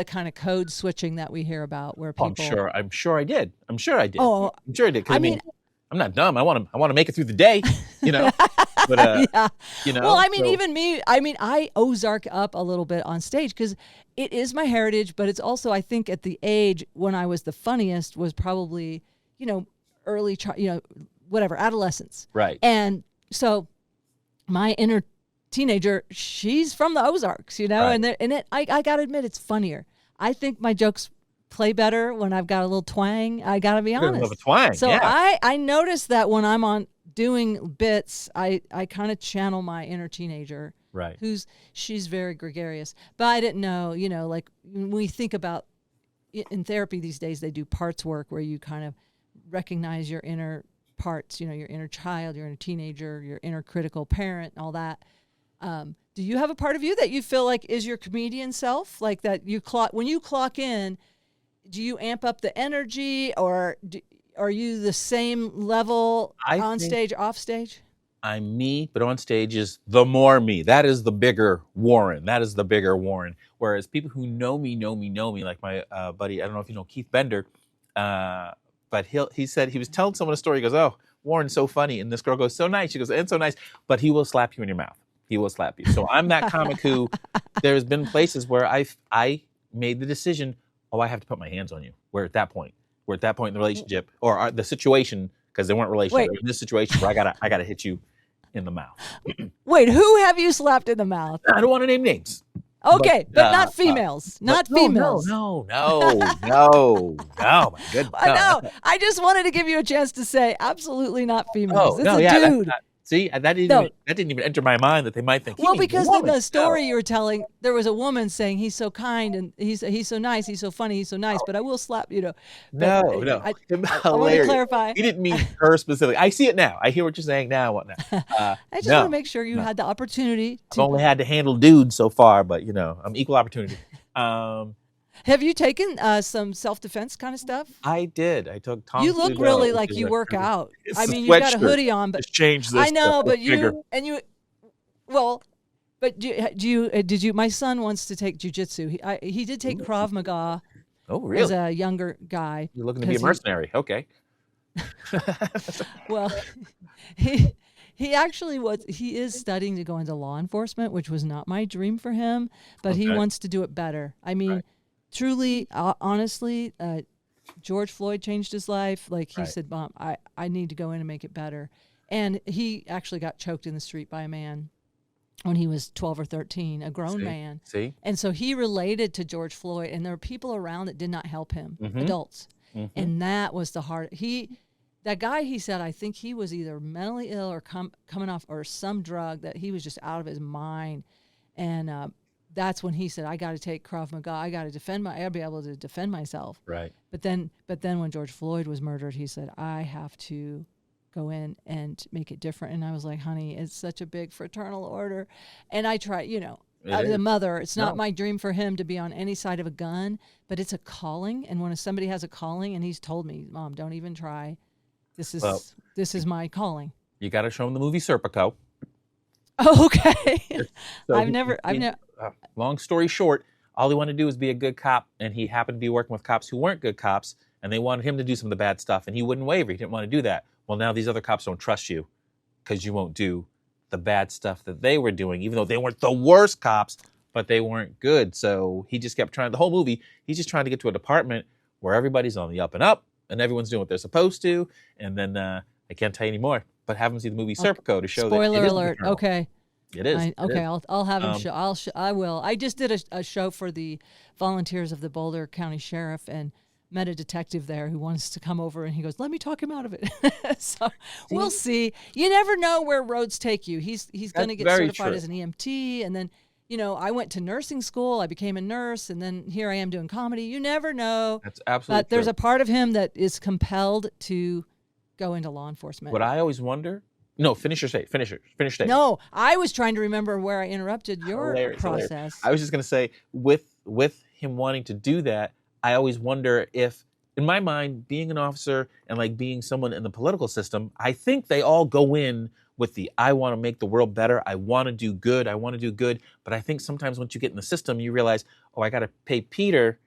kind of code switching that we hear about where people. I'm sure I did. Oh, I'm sure I did. 'Cause I mean, I'm not dumb. I want to make it through the day, But yeah. Well, I mean, so- even me. I mean, I Ozark up a little bit on stage because it is my heritage, but it's also, I think, at the age when I was the funniest was probably, early, whatever, adolescence. Right. And so, my inner teenager, she's from the Ozarks, Right. and I gotta admit, it's funnier. I think my jokes play better when I've got a little twang. I gotta be You're gonna honest. love a twang, So yeah. I noticed that when I'm on doing bits, I kind of channel my inner teenager. Right. She's very gregarious, but I didn't know, like when we think about in therapy these days, they do parts work where you kind of recognize your inner parts, your inner child, your inner teenager, your inner critical parent, all that. Do you have a part of you that you feel like is your comedian self, like that when you clock in? Do you amp up the energy, or are you the same level on stage, off stage? I'm me, but on stage is the more me. That is the bigger Warren. Whereas people who know me, like my buddy, I don't know if you know Keith Bender, but he said he was telling someone a story. He goes, oh, Warren's so funny. And this girl goes, so nice. She goes, and so nice. But he will slap you in your mouth. He will slap you. So I'm that comic who, there's been places where I made the decision, I have to put my hands on you. We're at that point in the relationship or the situation, because they weren't relationships. They were in this situation where I gotta hit you in the mouth. Wait, who have you slapped in the mouth? I don't want to name names. Okay, but not females. Females. No, my goodness. No, I just wanted to give you a chance to say absolutely not females. It's a dude. See, that didn't even enter my mind that they might think. Well, because in the story you were telling, there was a woman saying he's so kind and he's so nice, he's so funny, he's so nice, but I will slap, No. I want to clarify. He didn't mean her specifically. I see it now. I hear what you're saying now. Whatnot. I just want to make sure you had the opportunity I've only had to handle dudes so far, but I'm equal opportunity. Have you taken some self-defense kind of stuff? I did. I took Tom. You look really like you work out. I mean, you got a hoodie on, but just change this. I know, but bigger. well, But did you? My son wants to take jujitsu. He did take Krav Maga Oh, as really? a younger guy. You're looking to be a 'cause he- mercenary. Okay. Well, he he actually was. He is studying to go into law enforcement, which was not my dream for him. But he Okay. wants to do it better. I mean, Right. truly, honestly, George Floyd changed his life. Like he Right. said, "Mom, I need to go in and make it better." And he actually got choked in the street by a man when he was 12 or 13, a grown man. See? And so he related to George Floyd, and there were people around that did not help him, adults. And that was the hard. That guy, he said, I think he was either mentally ill or coming off or some drug that he was just out of his mind. And that's when he said, I got to take Krav Maga. I got to be able to defend myself. Right. But then when George Floyd was murdered, he said, I have to go in and make it different. And I was like, honey, it's such a big fraternal order. And I try, as a mother, it's not my dream for him to be on any side of a gun, but it's a calling. And when somebody has a calling, and he's told me, Mom, don't even try. This is my calling. You got to show him the movie Serpico. Oh, okay. So I've never. Long story short, all he wanted to do was be a good cop, and he happened to be working with cops who weren't good cops, and they wanted him to do some of the bad stuff, and he wouldn't waver. He didn't want to do that. Well, now these other cops don't trust you because you won't do the bad stuff that they were doing, even though they weren't the worst cops, but they weren't good. So he just kept trying. The whole movie, he's just trying to get to a department where everybody's on the up and up, and everyone's doing what they're supposed to. And then I can't tell you anymore, but have him see the movie Serpico to show that. Spoiler alert. Okay. It is. I'll have him show. I will. I just did a show for the volunteers of the Boulder County Sheriff and met a detective there who wants to come over, and he goes, let me talk him out of it. So we'll see. You never know where roads take you. He's going to get certified as an EMT, and then, I went to nursing school. I became a nurse, and then here I am doing comedy. You never know. That's absolutely But there's true. a part of him that is compelled to go into law enforcement. What I always wonder. No, finish your statement. Finish statement. No, I was trying to remember where I interrupted your Hilarious. process. I was just going to say, with him wanting to do that, I always wonder if, in my mind, being an officer and like being someone in the political system, I think they all go in with the, I want to make the world better. I want to do good. But I think sometimes once you get in the system, you realize, oh, I got to pay Peter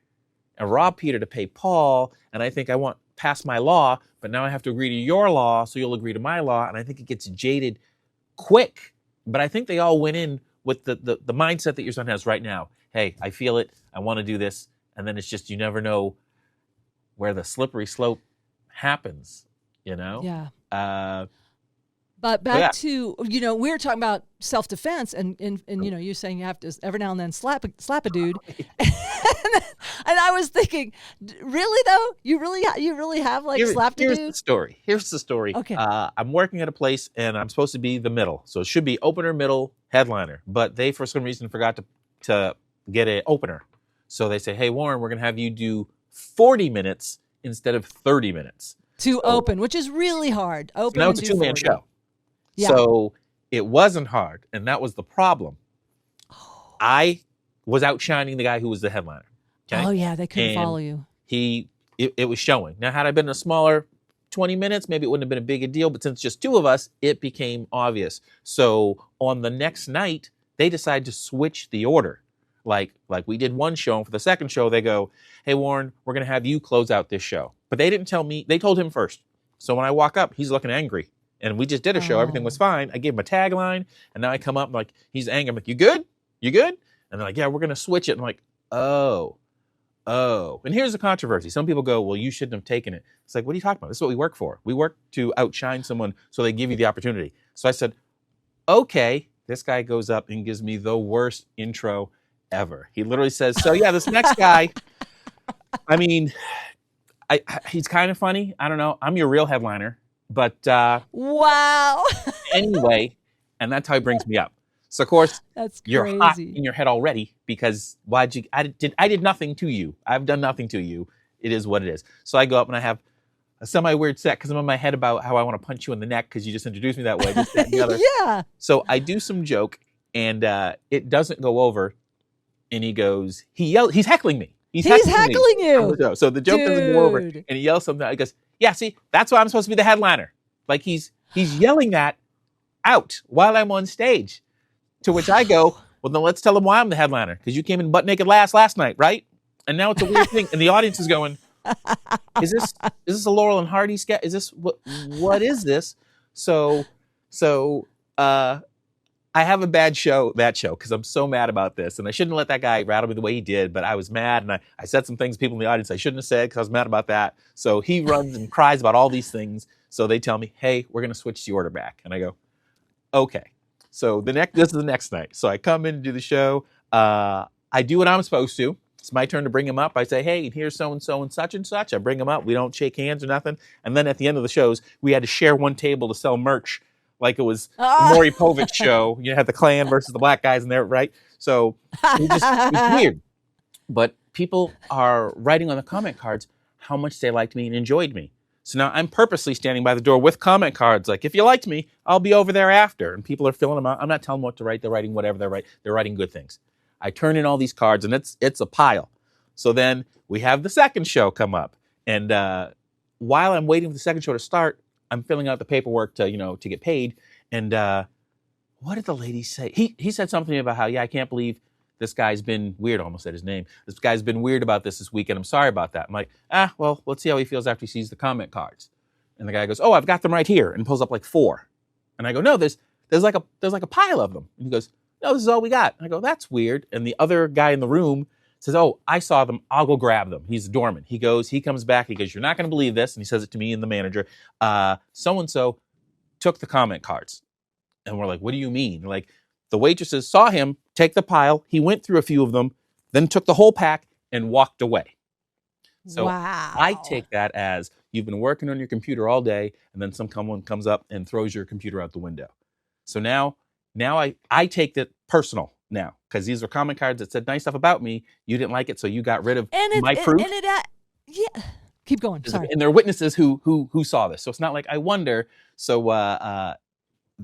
and rob Peter to pay Paul. And I think I want pass my law, but now I have to agree to your law, so you'll agree to my law. And I think it gets jaded quick. But I think they all went in with the mindset that your son has right now. Hey, I feel it. I want to do this. And then it's just, you never know where the slippery slope happens, Yeah. But back to, we were talking about self-defense and you saying you have to every now and then slap a dude. And I was thinking, really though? You really have slapped a dude? Here's the story. Okay. I'm working at a place and I'm supposed to be the middle. So it should be opener, middle, headliner. But they, for some reason, forgot to get an opener. So they say, hey, Warren, we're going to have you do 40 minutes instead of 30 minutes. To open, which is really hard. Open. So now it's a two-man show. Yeah. So it wasn't hard, and that was the problem. Oh. I was outshining the guy who was the headliner. Okay? Oh, yeah, they couldn't follow you. It was showing. Now, had I been a smaller 20 minutes, maybe it wouldn't have been a big a deal, but since just two of us, it became obvious. So on the next night, they decided to switch the order. Like we did one show, and for the second show, they go, hey, Warren, we're going to have you close out this show. But they didn't tell me. They told him first. So when I walk up, he's looking angry. And we just did a show. Everything was fine. I gave him a tagline, and now I come up, like, he's angry. I'm like, you good? You good? And they're like, yeah, we're going to switch it. I'm like, oh. And here's the controversy. Some people go, well, you shouldn't have taken it. It's like, what are you talking about? This is what we work for. We work to outshine someone so they give you the opportunity. So I said, okay. This guy goes up and gives me the worst intro ever. He literally says, so yeah, this next guy, I mean, he's kind of funny. I don't know. I'm your real headliner. But wow. Anyway, and that's how he brings me up. So of course, that's crazy. You're hot in your head already because I did nothing to you. I've done nothing to you. It is what it is. So I go up and I have a semi-weird set because I'm in my head about how I want to punch you in the neck because you just introduced me that way. This, that, and the other. Yeah. So I do some joke and it doesn't go over. And he goes, he's heckling me. He's heckling you. So the joke doesn't go over. And he yells something. He goes, yeah, see, that's why I'm supposed to be the headliner. Like he's yelling that out while I'm on stage. To which I go, well, then let's tell them why I'm the headliner, because you came in butt naked last night, right? And now it's a weird thing, and the audience is going, is this a Laurel and Hardy sketch? Is this what is this? So I have a bad show, because I'm so mad about this. And I shouldn't let that guy rattle me the way he did, but I was mad. And I said some things to people in the audience I shouldn't have said because I was mad about that. So he runs and cries about all these things. So they tell me, hey, we're going to switch the order back. And I go, okay. So this is the next night. So I come in to do the show. I do what I'm supposed to. It's my turn to bring him up. I say, hey, here's so-and-so and such. I bring him up. We don't shake hands or nothing. And then at the end of the shows, we had to share one table to sell merch. Like it was the Maury Povich show. You had the Klan versus the black guys in there, right? So it's weird. But people are writing on the comment cards how much they liked me and enjoyed me. So now I'm purposely standing by the door with comment cards. Like, if you liked me, I'll be over there after. And people are filling them out. I'm not telling them what to write. They're writing whatever they write. They're writing good things. I turn in all these cards, and it's a pile. So then we have the second show come up. And while I'm waiting for the second show to start, I'm filling out the paperwork to get paid. And what did the lady say? He said something about how, I can't believe this guy's been weird. I almost said his name. This guy's been weird about this weekend. I'm sorry about that. I'm like, well, let's see how he feels after he sees the comment cards. And the guy goes, oh, I've got them right here, and pulls up like 4. And I go, no, there's like a pile of them. And he goes, no, this is all we got. And I go, that's weird. And the other guy in the room says, oh, I saw them. I'll go grab them. He's a doorman. He comes back. He goes, you're not going to believe this. And he says it to me and the manager. So-and-so took the comment cards. And we're like, what do you mean? Like, the waitresses saw him take the pile. He went through a few of them, then took the whole pack and walked away. So wow. I take that as you've been working on your computer all day, and then someone comes up and throws your computer out the window. So now I take that personal now, because these are comment cards that said nice stuff about me. You didn't like it, so you got rid of my proof. Yeah. Keep going. Sorry. And there are witnesses who saw this. So it's not like I wonder. So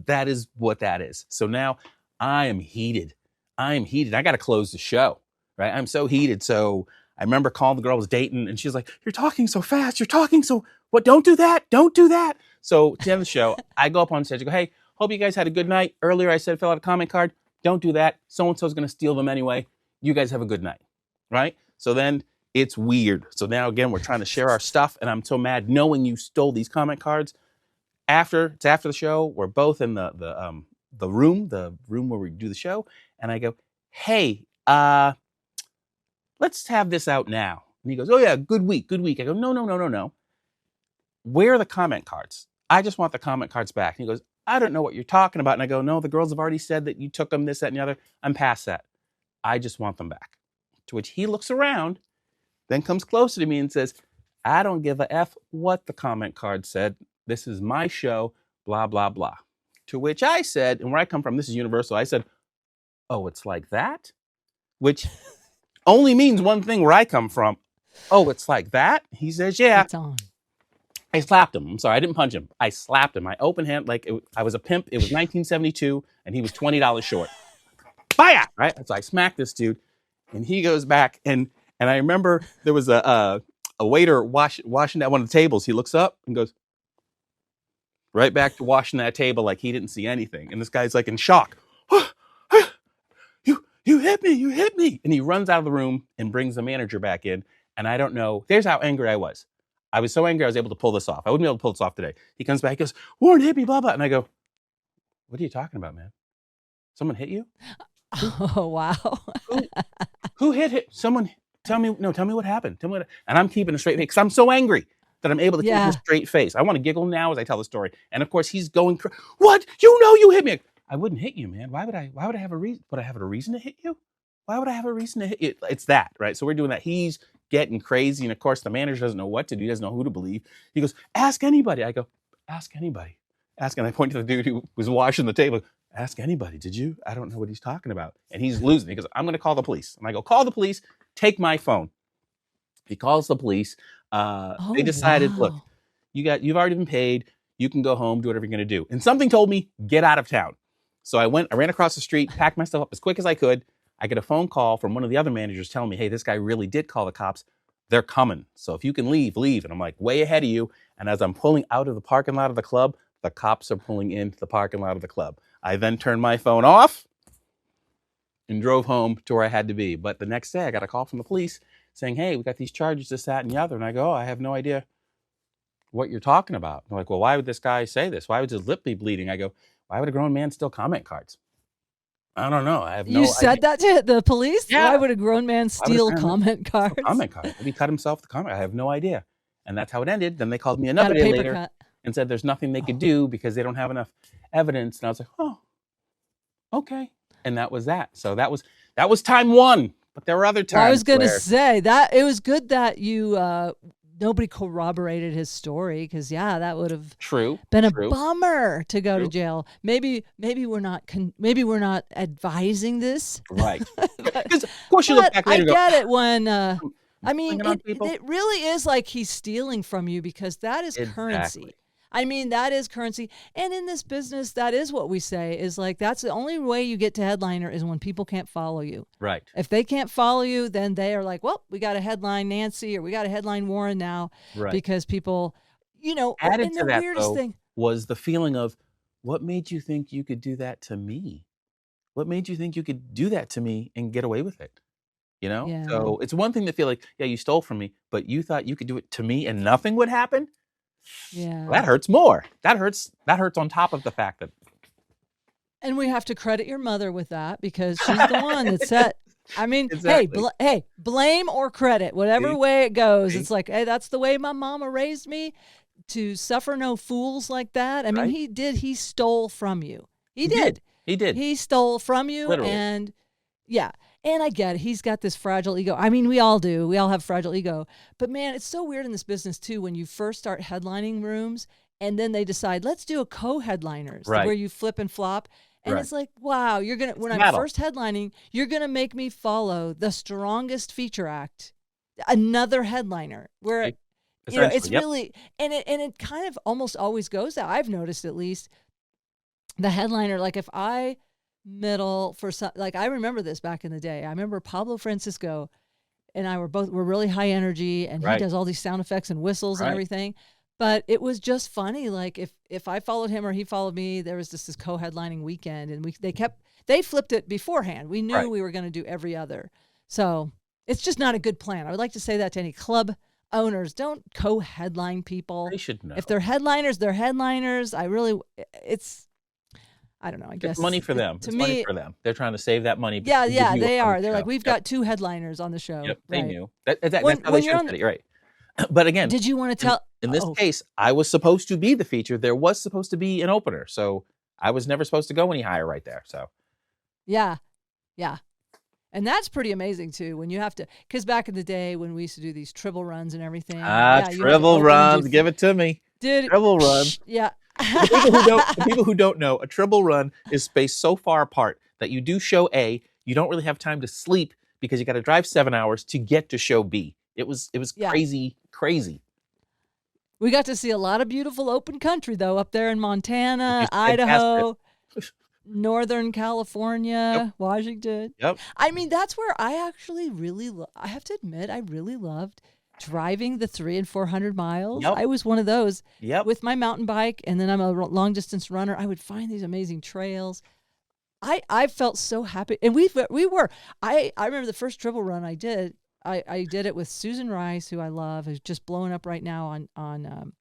that is what that is. So now I am heated. I got to close the show, right? I'm so heated. So I remember calling the girl I was dating, and she's like, you're talking so fast. You're talking so, what? Don't do that. Don't do that. So to end the show, I go up on stage. I go, hey, hope you guys had a good night. Earlier I said fill out a comment card. Don't do that. So-and-so's going to steal them anyway. You guys have a good night, right? So then it's weird. So now, again, we're trying to share our stuff, and I'm so mad knowing you stole these comment cards. After the show, we're both in the room where we do the show, and I go, hey, let's have this out now. And he goes, oh yeah, good week. I go, no. Where are the comment cards? I just want the comment cards back. And he goes, I don't know what you're talking about. And I go, no, the girls have already said that you took them, this, that, and the other. I'm past that. I just want them back. To which he looks around, then comes closer to me and says, I don't give a F what the comment card said. This is my show, blah, blah, blah. To which I said, and where I come from, this is universal. I said, oh, it's like that? Which only means one thing where I come from. Oh, it's like that? He says, yeah. It's on. I slapped him. I'm sorry, I didn't punch him. I slapped him. I open hand, I was a pimp. It was 1972, and he was $20 short. Fire! Right? So I smacked this dude, and he goes back, and I remember there was a waiter washing at one of the tables. He looks up and goes right back to washing that table like he didn't see anything. And this guy's like in shock. You hit me. And he runs out of the room and brings the manager back in. And I don't know. There's how angry I was. I was so angry I was able to pull this off. I wouldn't be able to pull this off today. He comes back, he goes, Warren hit me, blah, blah. And I go, what are you talking about, man? Someone hit you? Oh, wow. Who hit him? Someone, tell me what happened. And I'm keeping a straight face because I'm so angry that I'm able to keep a straight face. I want to giggle now as I tell the story. And of course, he's going, what? You hit me. I wouldn't hit you, man. Why would I have a reason? Would I have a reason to hit you? Why would I have a reason to hit you? It's that, right? So we're doing that. He's getting crazy. And of course, the manager doesn't know what to do. He doesn't know who to believe. He goes, ask anybody. I go, ask anybody. And I point to the dude who was washing the table. Ask anybody. Did you? I don't know what he's talking about. And he's losing. He goes, I'm going to call the police. And I go, call the police. Take my phone. He calls the police. They decided, look, you've already been paid. You can go home, do whatever you're going to do. And something told me, get out of town. So I ran across the street, packed my stuff up as quick as I could. I get a phone call from one of the other managers telling me, hey, this guy really did call the cops. They're coming. So if you can leave. And I'm like, way ahead of you. And as I'm pulling out of the parking lot of the club, the cops are pulling into the parking lot of the club. I then turn my phone off and drove home to where I had to be. But the next day I got a call from the police saying, hey, we got these charges, this, that, and the other. And I go, oh, I have no idea what you're talking about. They're like, well, why would this guy say this? Why would his lip be bleeding? I go, why would a grown man steal comment cards? I don't know. I have no idea. You said that to the police? Yeah. Why would a grown man steal comment cards? Comment card. Maybe he cut himself the comment. I have no idea. And that's how it ended. Then they called me another day later and said there's nothing they could do because they don't have enough evidence. And I was like, oh, okay. And that was that. So that was time one. But there were other times. I was going to say that it was good that you nobody corroborated his story, because that would have been a bummer to go to jail. Maybe we're not advising this. Right. Because of course you look back later. I get it when I mean it really is like he's stealing from you, because that is currency. I mean, that is currency. And in this business, that is what we say, is like, that's the only way you get to headliner is when people can't follow you. Right. If they can't follow you, then they are like, well, we got to headline Nancy, or we got to headline Warren now. Right. Because people, added to that, though, was the feeling of, what made you think you could do that to me? What made you think you could do that to me and get away with it? Yeah. So it's one thing to feel like, yeah, you stole from me, but you thought you could do it to me and nothing would happen? Yeah. Well, that hurts more. That hurts on top of the fact that. And we have to credit your mother with that, because she's the one that set. I mean, exactly. hey, blame or credit, whatever way it goes. It's like, hey, that's the way my mama raised me, to suffer no fools like that. I mean, he stole from you. He did. He stole from you. Literally. And yeah. And I get it. He's got this fragile ego. I mean, we all do. We all have fragile ego. But man, it's so weird in this business too, when you first start headlining rooms and then they decide, let's do a co-headliners, where you flip and flop. And it's like, wow, when I'm first headlining, you're going to make me follow the strongest feature act, another headliner, where it's really, and it kind of almost always goes that. I've noticed, at least, the headliner, like if I middle for some, like I remember this back in the day. I remember Pablo Francisco and I were really high energy, and he does all these sound effects and whistles and everything. But it was just funny. Like if I followed him or he followed me, there was just this co-headlining weekend, and they flipped it beforehand. We knew we were going to do every other. So it's just not a good plan. I would like to say that to any club owners. Don't co-headline people. They should know. If they're headliners, they're headliners. I don't know. I guess it's money for them. It's money for them. They're trying to save that money. Yeah, they are. They're like, we've got two headliners on the show. Yep, they knew. That's how they should have said it. Right. But again, did you want to tell? In this case, I was supposed to be the feature. There was supposed to be an opener, so I was never supposed to go any higher right there. So. Yeah. And that's pretty amazing too, when you have to, because back in the day when we used to do these triple runs and everything. Triple runs, give it to me. Dude, triple run. Yeah. The people who don't know, a triple run is spaced so far apart that you do show A, you don't really have time to sleep because you got to drive 7 hours to get to show B. It was crazy. We got to see a lot of beautiful open country though, up there in Montana, Idaho, Northern California, Washington. Yep. I mean, that's where I actually really, I have to admit, I really loved driving the 300 and 400 miles. I was one of those with my mountain bike, and then I'm a long distance runner. I would find these amazing trails. I felt so happy, and we were. I remember the first triple run I did. I did it with Susan Rice, who I love, who's just blowing up right now on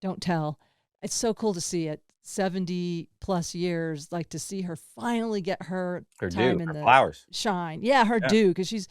Don't Tell. It's so cool to see it. 70 plus years, like to see her finally get her time in the flowers shine. Yeah, her due, because she's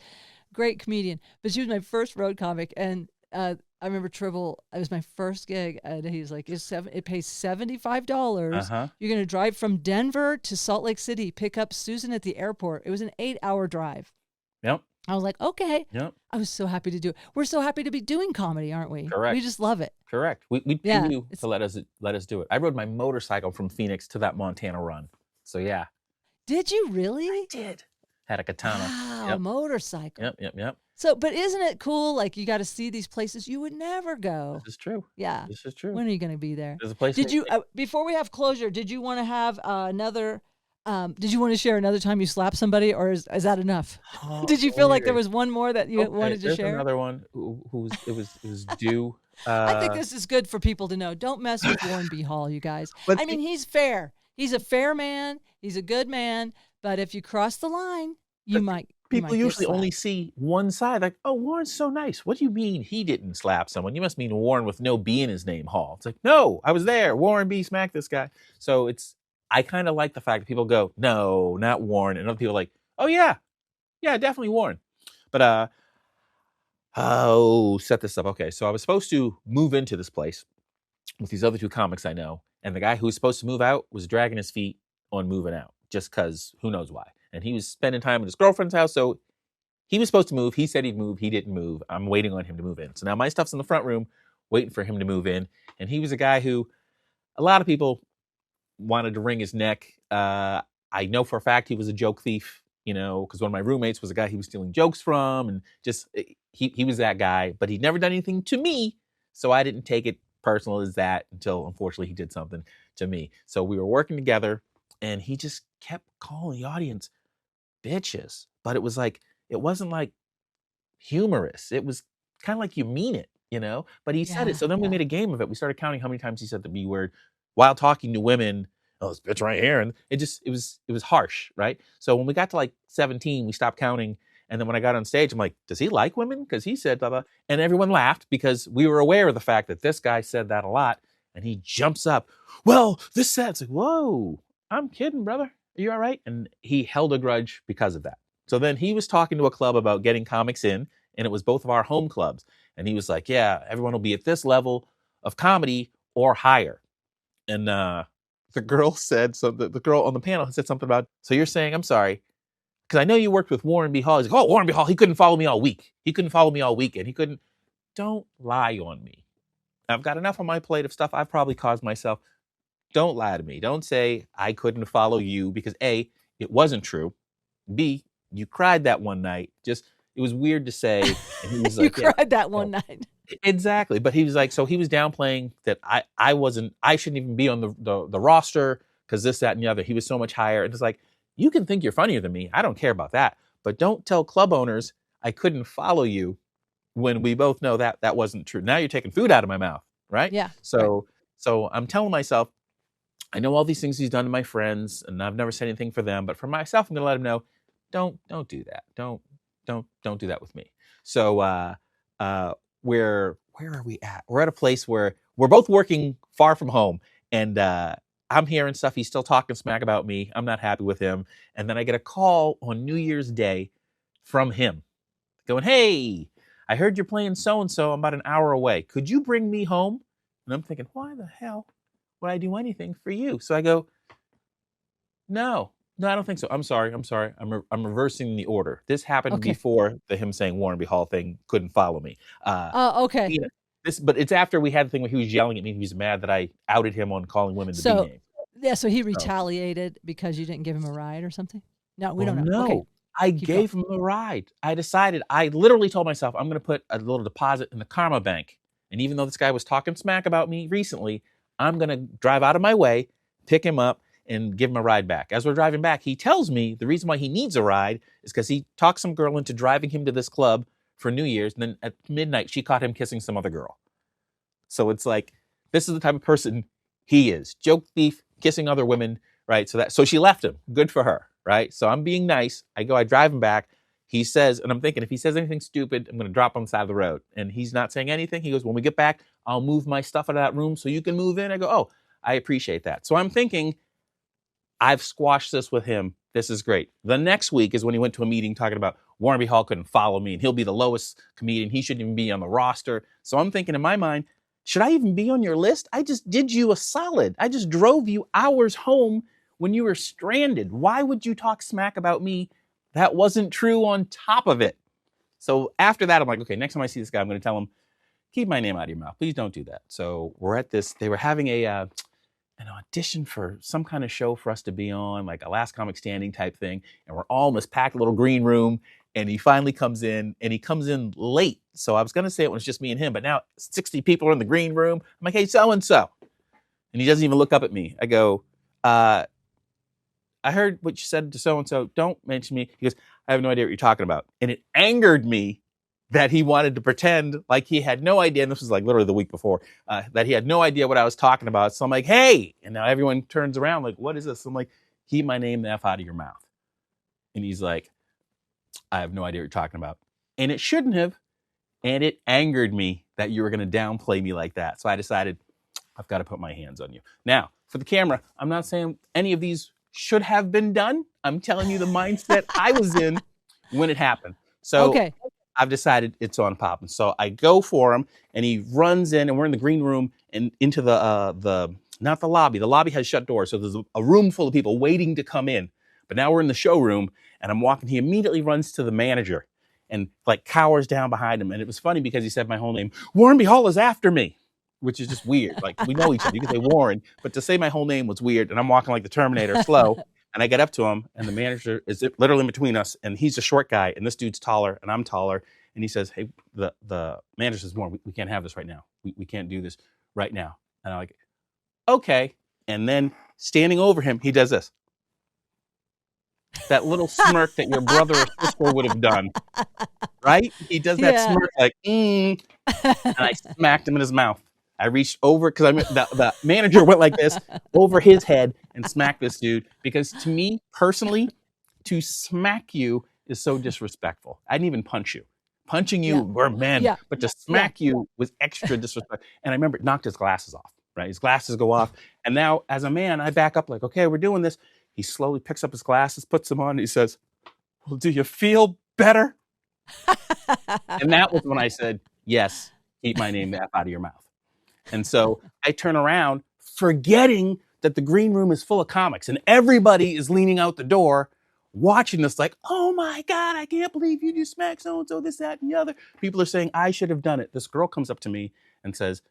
great comedian, but she was my first road comic, and I remember Tribble. It was my first gig, and he's like, "It pays $75. You're gonna drive from Denver to Salt Lake City, pick up Susan at the airport." It was an 8-hour drive. Yep. I was like, okay. Yep. I was so happy to do it. We're so happy to be doing comedy, aren't we? Correct. We just love it. Correct. We pay you to let us do it. I rode my motorcycle from Phoenix to that Montana run. So yeah. Did you really? I did. Had a katana. Wow, motorcycle. Yep. So, but isn't it cool? Like, you got to see these places you would never go. This is true. Yeah. This is true. When are you going to be there? There's a place. Did you, before we have closure, did you want to have another, did you want to share another time you slapped somebody, or is that enough? Did you feel like there was one more that you wanted to share? Another one it was due. I think this is good for people to know. Don't mess with Warren B. Hall, you guys. I mean, he's fair. He's a fair man. He's a good man. But if you cross the line, you might People get usually only slapped. see one side, like, oh, Warren's so nice. What do you mean he didn't slap someone? You must mean Warren with no B in his name, Hall. It's like, no, I was there. Warren B smacked this guy. So I kind of like the fact that people go, no, not Warren. And other people are like, oh, yeah, definitely Warren. But, set this up. Okay, so I was supposed to move into this place with these other two comics I know. And the guy who was supposed to move out was dragging his feet on moving out just because who knows why. And he was spending time at his girlfriend's house. So he was supposed to move. He said he'd move. He didn't move. I'm waiting on him to move in. So now my stuff's in the front room waiting for him to move in. And he was a guy who a lot of people wanted to wring his neck. I know for a fact he was a joke thief, because one of my roommates was a guy he was stealing jokes from. And just he was that guy. But he'd never done anything to me. So I didn't take it personal as that until, unfortunately, he did something to me. So we were working together. And he just kept calling the audience bitches. But it wasn't like humorous. It was kind of like you mean it, but he said it. So then we made a game of it. We started counting how many times he said the B word while talking to women. Oh, this bitch right here. And it was harsh. Right. So when we got to like 17, we stopped counting. And then when I got on stage, I'm like, does he like women? Because he said blah, blah. And everyone laughed because we were aware of the fact that this guy said that a lot. And he jumps up. Well, this said, it's like, whoa, I'm kidding, brother. Are you all right? And he held a grudge because of that. So then he was talking to a club about getting comics in, and it was both of our home clubs. And he was like, yeah, everyone will be at this level of comedy or higher. And the girl said, so the girl on the panel said something about, so you're saying, I'm sorry, because I know you worked with Warren B. Hall. He's like, oh, Warren B. Hall, he couldn't follow me all week. He couldn't follow me all weekend. He couldn't. Don't lie on me. I've got enough on my plate of stuff I've probably caused myself. Don't lie to me. Don't say I couldn't follow you because A, it wasn't true. B, you cried that one night. Just, it was weird to say. And he was like, you cried that one night. Exactly. But he was like, so he was downplaying that I shouldn't even be on the roster because this, that, and the other. He was so much higher. And it's like, you can think you're funnier than me. I don't care about that. But don't tell club owners I couldn't follow you when we both know that that wasn't true. Now you're taking food out of my mouth, right? Yeah. So I'm telling myself, I know all these things he's done to my friends, and I've never said anything for them. But for myself, I'm gonna let him know, don't do that. Don't do that with me. So where are we at? We're at a place where we're both working far from home, and I'm hearing stuff. He's still talking smack about me. I'm not happy with him. And then I get a call on New Year's Day from him going, hey, I heard you're playing so-and-so. I'm about an hour away. Could you bring me home? And I'm thinking, why the hell would I do anything for you? So I go, no, I don't think so. I'm sorry. I'm reversing the order. This happened before him saying Warren B. Hall thing couldn't follow me. Okay. But it's after we had the thing where he was yelling at me. He was mad that I outed him on calling women the B name. Yeah, so he retaliated because you didn't give him a ride or something? No, we don't know. No, okay. I gave him a ride. I literally told myself I'm going to put a little deposit in the Karma Bank. And even though this guy was talking smack about me recently, I'm going to drive out of my way, pick him up, and give him a ride back. As we're driving back, he tells me the reason why he needs a ride is because he talked some girl into driving him to this club for New Year's. And then at midnight, she caught him kissing some other girl. So it's like, this is the type of person he is. Joke thief, kissing other women, right? So she left him. Good for her, right? So I'm being nice. I drive him back. He says, and I'm thinking, if he says anything stupid, I'm going to drop him on the side of the road. And he's not saying anything. He goes, when we get back, I'll move my stuff out of that room so you can move in. I go, oh, I appreciate that. So I'm thinking, I've squashed this with him. This is great. The next week is when he went to a meeting talking about Warren B. Hall couldn't follow me and he'll be the lowest comedian. He shouldn't even be on the roster. So I'm thinking in my mind, should I even be on your list? I just did you a solid. I just drove you hours home when you were stranded. Why would you talk smack about me? That wasn't true on top of it. So after that, I'm like, okay, next time I see this guy, I'm going to tell him, keep my name out of your mouth. Please don't do that. So we're at this. They were having an audition for some kind of show for us to be on, like a Last Comic Standing type thing. And we're all in this packed little green room. And he finally comes in, and he comes in late. So I was going to say it was just me and him, but now 60 people are in the green room. I'm like, hey, so-and-so. And he doesn't even look up at me. I go, I heard what you said to so-and-so. Don't mention me. He goes, I have no idea what you're talking about. And it angered me that he wanted to pretend like he had no idea. And this was like literally the week before, that he had no idea what I was talking about. So I'm like, hey. And now everyone turns around like, what is this? I'm like, keep my name the F out of your mouth. And he's like, I have no idea what you're talking about. And it shouldn't have. And it angered me that you were going to downplay me like that. So I decided I've got to put my hands on you. Now, for the camera, I'm not saying any of these should have been done. I'm telling you the mindset I was in when it happened. So Okay. I've decided it's on Pop. And so I go for him, and he runs in, and we're in the green room and into the not the lobby. The lobby has shut doors. So there's a room full of people waiting to come in. But now we're in the showroom, and I'm walking. He immediately runs to the manager and like cowers down behind him. And it was funny because he said my whole name. Warren Hall is after me, which is just weird. Like, we know each other. You can say Warren, but to say my whole name was weird. And I'm walking like the Terminator, slow. And I get up to him, and the manager is literally in between us. And he's a short guy, and this dude's taller, and I'm taller. And he says, hey, the manager says, Warren, we can't have this right now. We can't do this right now. And I'm like, okay. And then standing over him, he does this. That little smirk that your brother or sister would have done, right? He does that smirk like, and I smacked him in his mouth. I reached over because the manager went like this over his head and smacked this dude because to me personally, to smack you is so disrespectful. I didn't even punch you. Punching you, we're men, but to smack you was extra disrespectful. And I remember it knocked his glasses off, right? His glasses go off. And now as a man, I back up like, okay, we're doing this. He slowly picks up his glasses, puts them on, and he says, well, do you feel better? And that was when I said, yes, keep my name out of your mouth. And so I turn around, forgetting that the green room is full of comics, and everybody is leaning out the door, watching this like, oh my God, I can't believe you just smacked so-and-so, this, that, and the other. People are saying, I should have done it. This girl comes up to me and says,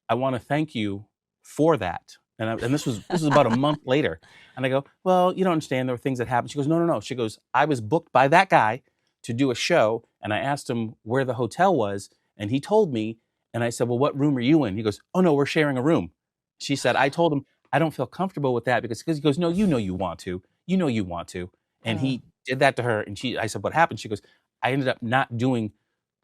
I want to thank you for that. And this was about a month later. And I go, well, you don't understand. There were things that happened. She goes, no. She goes, I was booked by that guy to do a show. And I asked him where the hotel was. And he told me. And I said, well, what room are you in? He goes, oh, no, we're sharing a room. She said, I told him, I don't feel comfortable with that because he goes, no, you know you want to. You know you want to. And he did that to her. And I said, what happened? She goes, I ended up not doing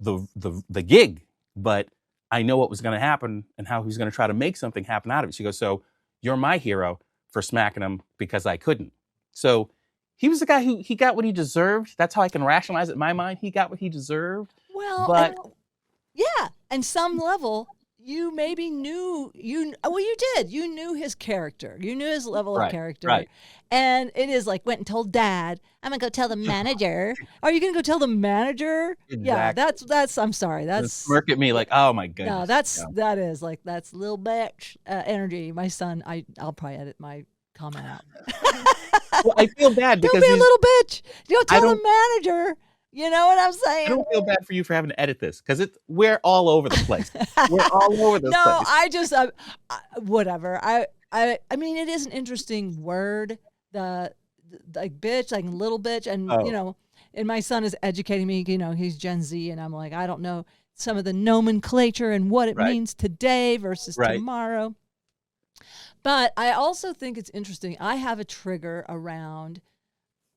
the gig, but I know what was going to happen and how he was going to try to make something happen out of it. She goes, so you're my hero for smacking him because I couldn't. So he was the guy who he got what he deserved. That's how I can rationalize it in my mind. He got what he deserved. Well, but and some level, you maybe knew you did. You knew his character. You knew his level of character. Right. And it is like went and told Dad, I'm gonna go tell the manager. Are you gonna go tell the manager? Exactly. Yeah, that's I'm sorry. That's smirk at me like, oh my goodness. No, that's little bitch energy. My son, I'll probably edit my comment out. Well, I feel bad because don't be a little bitch. You tell the manager. You know what I'm saying? I don't feel bad for you for having to edit this because we're all over the place. We're all over this place. No, I just whatever. I mean, it is an interesting word. The like bitch, like little bitch, and you know, and my son is educating me. You know, he's Gen Z, and I'm like, I don't know some of the nomenclature and what it means today versus tomorrow. But I also think it's interesting. I have a trigger around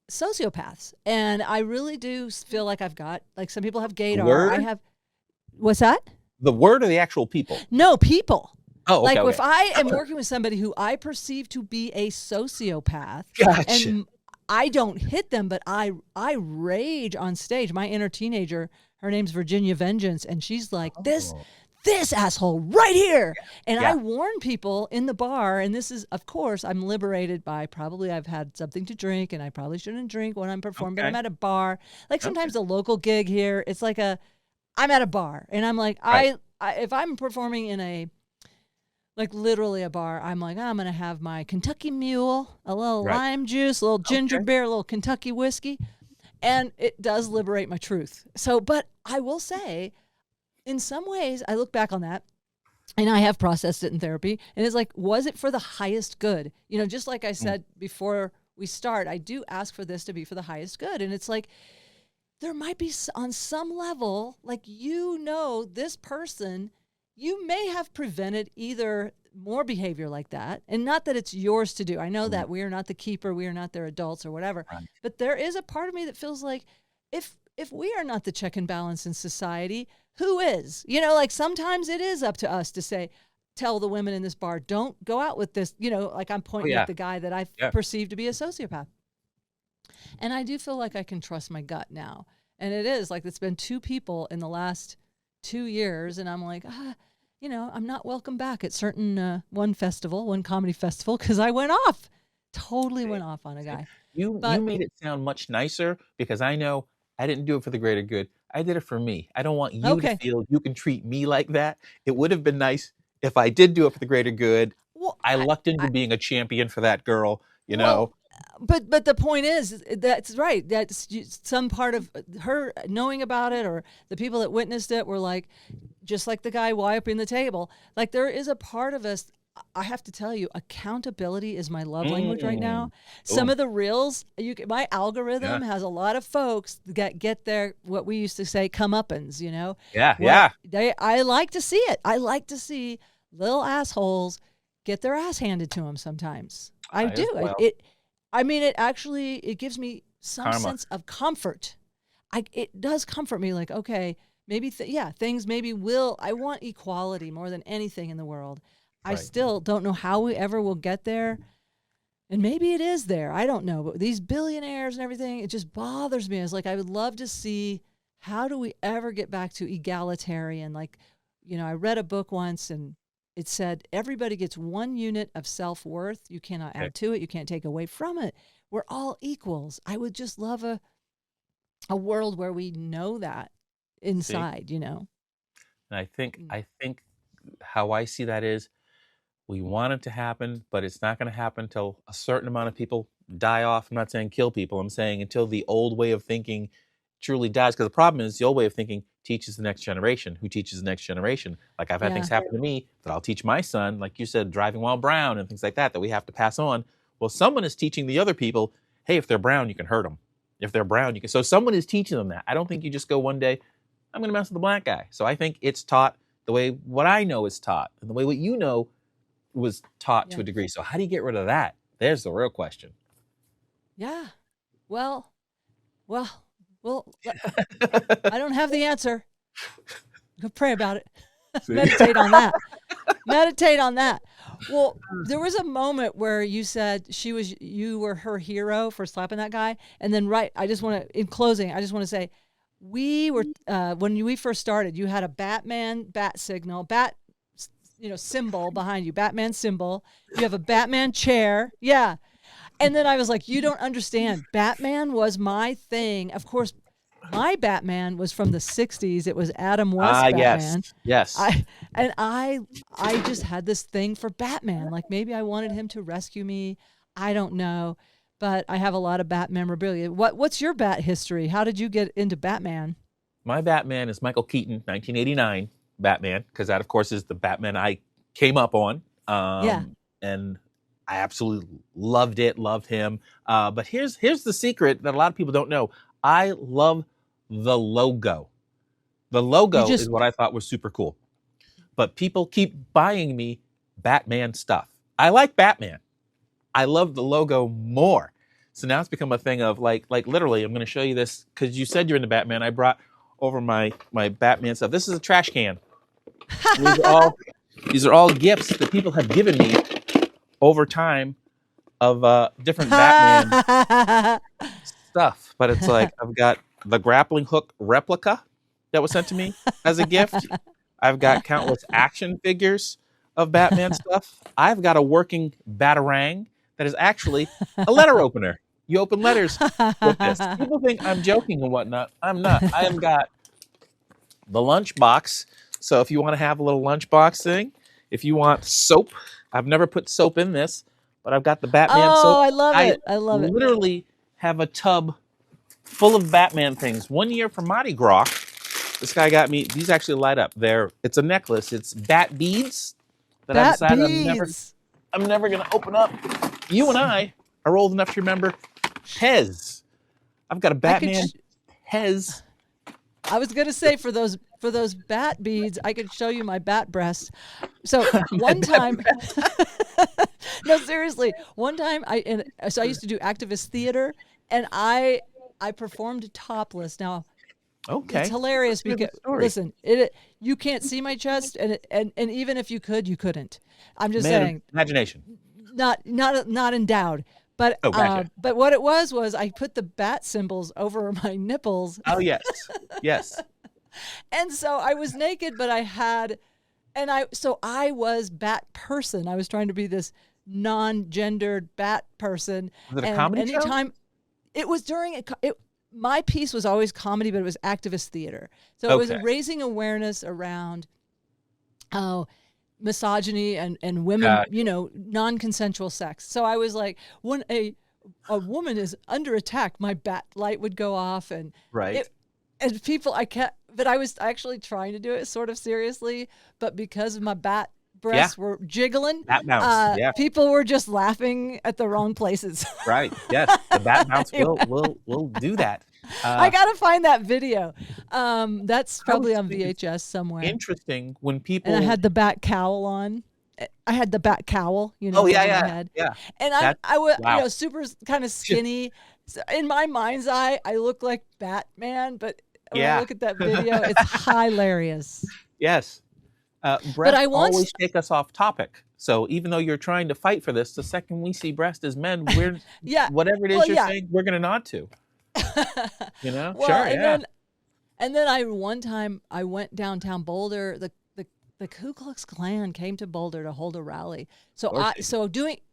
sociopaths, and I really do feel like I've got, like, some people have gaydar. I have, what's that? The word or the actual people? No, people. Oh, okay, like if I am working with somebody who I perceive to be a sociopath, and I don't hit them, but I rage on stage. My inner teenager, her name's Virginia Vengeance, and she's like, this asshole right here. And I warn people in the bar, and this is, of course, I'm liberated by probably I've had something to drink, and I probably shouldn't drink when I'm performing, but I'm at a bar. Like sometimes a local gig here, it's like I'm at a bar, and I'm like, if I'm performing in a, like literally a bar, I'm like, I'm going to have my Kentucky Mule, a little lime juice, a little ginger beer, a little Kentucky whiskey, and it does liberate my truth. So, but I will say, in some ways, I look back on that, and I have processed it in therapy, and it's like, was it for the highest good? You know, just like I said before we start, I do ask for this to be for the highest good, and it's like, there might be on some level, like, you know, this person, you may have prevented either more behavior like that, and not that it's yours to do. I know that we are not the keeper, we are not their adults or whatever, but there is a part of me that feels like if we are not the check and balance in society, who is? You know, like sometimes it is up to us to say, tell the women in this bar, don't go out with this, you know, like I'm pointing at the guy that I perceive to be a sociopath. And I do feel like I can trust my gut now. And it is like it's been 2 people in the last 2 years, and I'm like, I'm not welcome back at certain one comedy festival, because I went off, totally went off on a guy. You made it sound much nicer, because I know I didn't do it for the greater good. I did it for me. I don't want you to feel you can treat me like that. It would have been nice if I did do it for the greater good. Well, I lucked into being a champion for that girl, you know. But the point is, that's right. That's some part of her knowing about it, or the people that witnessed it were like, just like the guy wiping the table. Like, there is a part of us. I have to tell you, accountability is my love language right now. Some of the reels, my algorithm has a lot of folks that get their, what we used to say, comeuppance, you know? I like to see it. I like to see little assholes get their ass handed to them sometimes. I do. Well. It gives me some sense of comfort. It does comfort me, like, okay, maybe, things maybe will, I want equality more than anything in the world. I still don't know how we ever will get there. And maybe it is there. I don't know. But these billionaires and everything, it just bothers me. It's like, I would love to see, how do we ever get back to egalitarian? Like, I read a book once, and it said everybody gets 1 unit of self-worth. You cannot add to it. You can't take away from it. We're all equals. I would just love a world where we know that inside, And I think how I see that is, we want it to happen, but it's not going to happen until a certain amount of people die off. I'm not saying kill people. I'm saying until the old way of thinking truly dies. Because the problem is, the old way of thinking teaches the next generation, who teaches the next generation. Like, I've had things happen to me that I'll teach my son, like you said, driving while brown and things like that we have to pass on. Well, someone is teaching the other people, hey, if they're brown, you can hurt them. If they're brown, you can. So someone is teaching them that. I don't think you just go one day, I'm going to mess with the black guy. So I think it's taught the way what I know is taught, and the way what you know was taught to a degree. So how do you get rid of that? There's the real question. Yeah. Well, I don't have the answer. Go pray about it. Meditate on that. Well, there was a moment where you said you were her hero for slapping that guy. And then in closing, I just want to say, we were, when we first started, you had a Batman bat signal, symbol behind you, Batman symbol. You have a Batman chair. Yeah. And then I was like, you don't understand. Batman was my thing. Of course, my Batman was from the 60s. It was Adam West Batman. Yes. I just had this thing for Batman. Like, maybe I wanted him to rescue me. I don't know. But I have a lot of Bat memorabilia. What's your Bat history? How did you get into Batman? My Batman is Michael Keaton, 1989 Batman, because that, of course, is the Batman I came up on. And I absolutely loved him. But here's the secret that a lot of people don't know. I love the logo. The logo is what I thought was super cool. But people keep buying me Batman stuff. I like Batman. I love the logo more. So now it's become a thing of like literally, I'm going to show you this because you said you're into Batman. I brought over my Batman stuff. This is a trash can. These are all gifts that people have given me over time of different Batman stuff. But it's like, I've got the grappling hook replica that was sent to me as a gift. I've got countless action figures of Batman stuff. I've got a working Batarang that is actually a letter opener. You open letters with this. People think I'm joking and whatnot. I'm not. I have got the lunchbox. So if you want to have a little lunchbox thing, if you want soap, I've never put soap in this, but I've got the Batman soap. Oh, I love it. I love it. Literally have a tub full of Batman things. One year for Mardi Gras, this guy got me, these actually light up. It's a necklace. It's bat beads that I decided I'm never going to open up. You and I are old enough to remember Hez. I've got a Batman Hez. I was going to say, for those bat beads, I could show you my bat breast. So one time, no, seriously, one time I used to do activist theater, and I performed topless. Now, okay, it's hilarious because listen, you can't see my chest, and even if you could, you couldn't. I'm just saying, imagination, not endowed. But Oh, gotcha. but what it was I put the bat symbols over my nipples, Oh, yes. Yes. and so I was naked, but I was bat person. I was trying to be this non-gendered bat person. Was it a And comedy show? anytime it was during my piece was always comedy, but it was activist theater. So it was Okay. raising awareness around misogyny and women, non-consensual sex. So I was like, when a woman is under attack, my bat light would go off, and Right. and people, but I was actually trying to do it sort of seriously, but because my bat breasts were jiggling, Bat bounce. Yeah. people were just laughing at the wrong places. Right. Yes. The bat bounce Anyway. will do that. I gotta find that video. That's probably on think VHS somewhere. Interesting when people. And I had the bat cowl on. I had the bat cowl, Oh, the one yeah, I yeah. had. Yeah. And That's- I was, wow. super kind of skinny. So in my mind's eye, I look like Batman, but when I Yeah. look at that video, it's hilarious. Yes. Breasts I once- always take us off topic. So even though you're trying to fight for this, the second we see breast as men, we're Yeah. whatever it is Well, you're yeah. saying, we're gonna nod to. Well, Well, sure, and then one time I went downtown Boulder. The Ku Klux Klan came to Boulder to hold a rally. So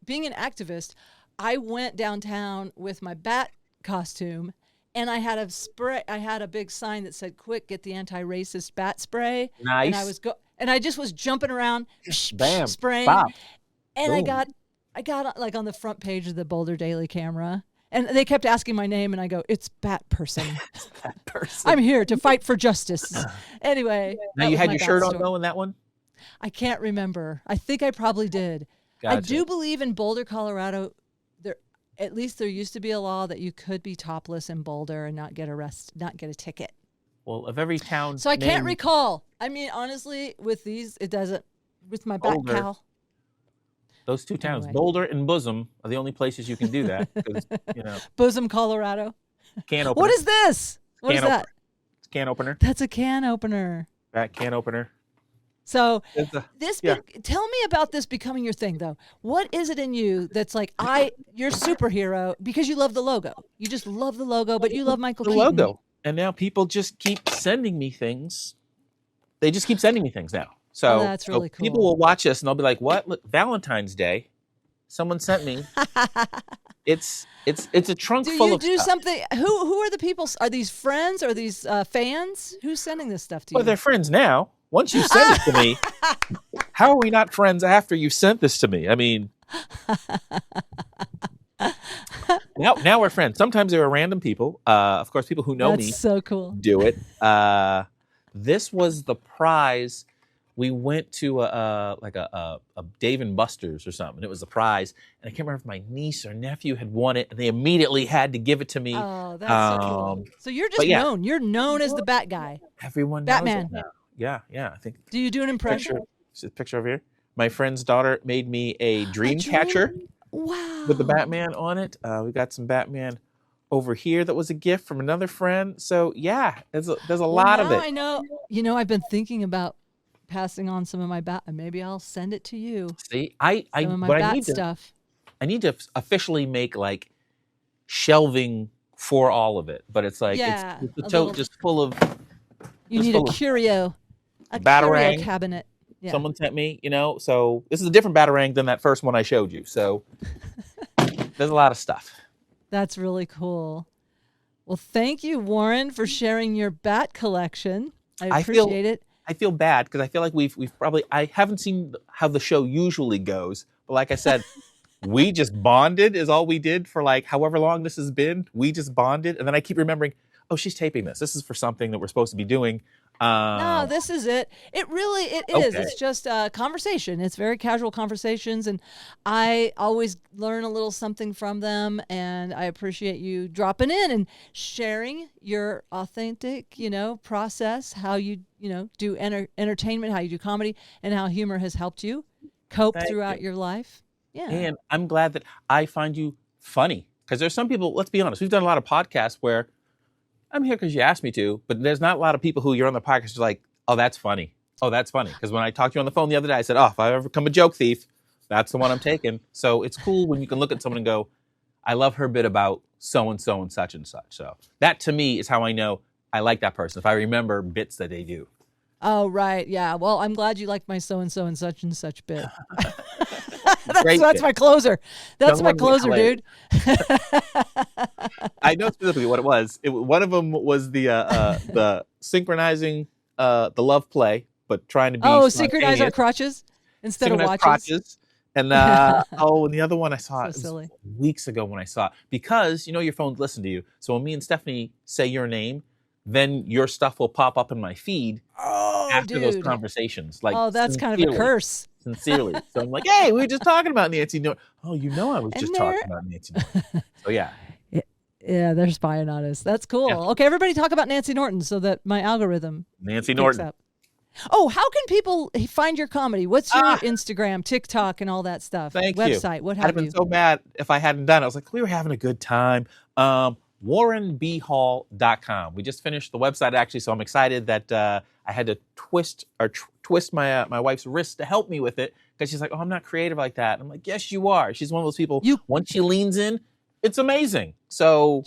being an activist, I went downtown with my bat costume, and I had a big sign that said, "Quick, get the anti-racist bat spray." Nice. And I just was jumping around, Bam. spraying, Bop. and Boom. I got like on the front page of the Boulder Daily Camera. And they kept asking my name, and I go, "It's Bat Person. That person. I'm here to fight for justice." Anyway. Now that you was had my your bat shirt on story. though in that one? I can't remember. I think I probably did. I Gotcha. do believe in Boulder, Colorado, at least there used to be a law that you could be topless in Boulder and not get arrested, not get a ticket. Well, of every town. So I can't named recall. I mean, honestly, with these, it doesn't. With my bat Boulder. cowl. Those two towns, Anyway. Boulder and Bosom, are the only places you can do that. 'Cause, Bosom, Colorado. can opener. What is this? What is Can that? Can opener. That's a can opener. That can opener. So It's a- this, yeah. tell me about this becoming your thing, though. What is it in you that's like, you're superhero because you love the logo. You just love the logo, but you love Michael the Keaton. logo. And now people just keep sending me things. They just keep sending me things now. So, Oh, that's really cool. people will watch this and they'll be like, "What? Look, Valentine's Day? Someone sent me." It's a trunk Do full you of do stuff. something? Who are the people? Are these friends? Are these fans? Who's sending this stuff to Well, you? they're friends now. Once you send it to me, how are we not friends after you sent this to me? I mean, now we're friends. Sometimes there are random people. Of course, people who know That's me so cool. do it. This was the prize. We went to a Dave and Buster's or something. It was the prize, and I can't remember if my niece or nephew had won it, and they immediately had to give it to me. Oh, that's so cool. So you're just but yeah. known. You're known as the Bat Guy. Everyone knows Batman. it now. Yeah. I think Do you do an impression? see the picture over here. My friend's daughter made me a dream catcher Wow. with the Batman on it. We got some Batman over here that was a gift from another friend. So yeah, there's a lot of now it. I know. You know, I've been thinking about passing on some of my bat. Maybe I'll send it to you. See, Some of my but bat I need to stuff. I need to officially make like shelving for all of it. But it's like Yeah, it's a a tote little- just full of You just need a full of curio. A Batarang. curio cabinet. Yeah. someone sent me, So this is a different Batarang than that first one I showed you. So there's a lot of stuff. That's really cool. Well, thank you, Warren, for sharing your bat collection. I appreciate it. I feel bad because I feel like we've probably I haven't seen how the show usually goes, but like I said, we just bonded is all we did for like however long this has been. We just bonded, and then I keep remembering, oh, she's taping this. This is for something that we're supposed to be doing. No, this is it. It is. Okay. It's just a conversation. It's very casual conversations, and I always learn a little something from them. And I appreciate you dropping in and sharing your authentic, process, how you, do entertainment, how you do comedy, and how humor has helped you cope Thank throughout you. your life. Yeah. And I'm glad that I find you funny because there's some people. Let's be honest. We've done a lot of podcasts where I'm here because you asked me to, but there's not a lot of people who you're on the podcast are like, oh, that's funny. Oh, that's funny. Because when I talked to you on the phone the other day, I said, oh, if I ever become a joke thief, that's the one I'm taking. So it's cool when you can look at someone and go, I love her bit about so and so and such and such. So that to me is how I know I like that person, if I remember bits that they do. Oh, right. Yeah. Well, I'm glad you like my so-and-so and such bit. Great That's bit. my closer. That's my Someone closer, hilarious. dude. I know specifically what it was. One of them was the synchronizing the love play, but trying to be synchronize our spontaneous. crotches instead of Synchronized watches. crotches. And and the other one I saw So it was silly. weeks ago when I saw it, because your phones listen to you. So when me and Stephanie say your name, then your stuff will pop up in my feed Oh, after those dude. conversations. Like, Oh, that's kind of a curse. Sincerely. So I'm like, hey, we were just talking about Nancy Norton. Oh, I was just they're- talking about Nancy Norton. So yeah. Yeah, they're spying on us. That's cool. Yeah. Okay, everybody talk about Nancy Norton so that my algorithm Nancy picks Norton. up. Oh, how can people find your comedy? What's your Instagram, TikTok, and all that stuff? Thank you. Website, what I'd have have been you? so mad if I hadn't done it. I was like, we were having a good time. WarrenBHall.com. We just finished the website, actually, so I'm excited that I had to twist my my wife's wrist to help me with it, because she's like, oh, I'm not creative like that. And I'm like, yes, you are. She's one of those people, once she leans in, it's amazing. So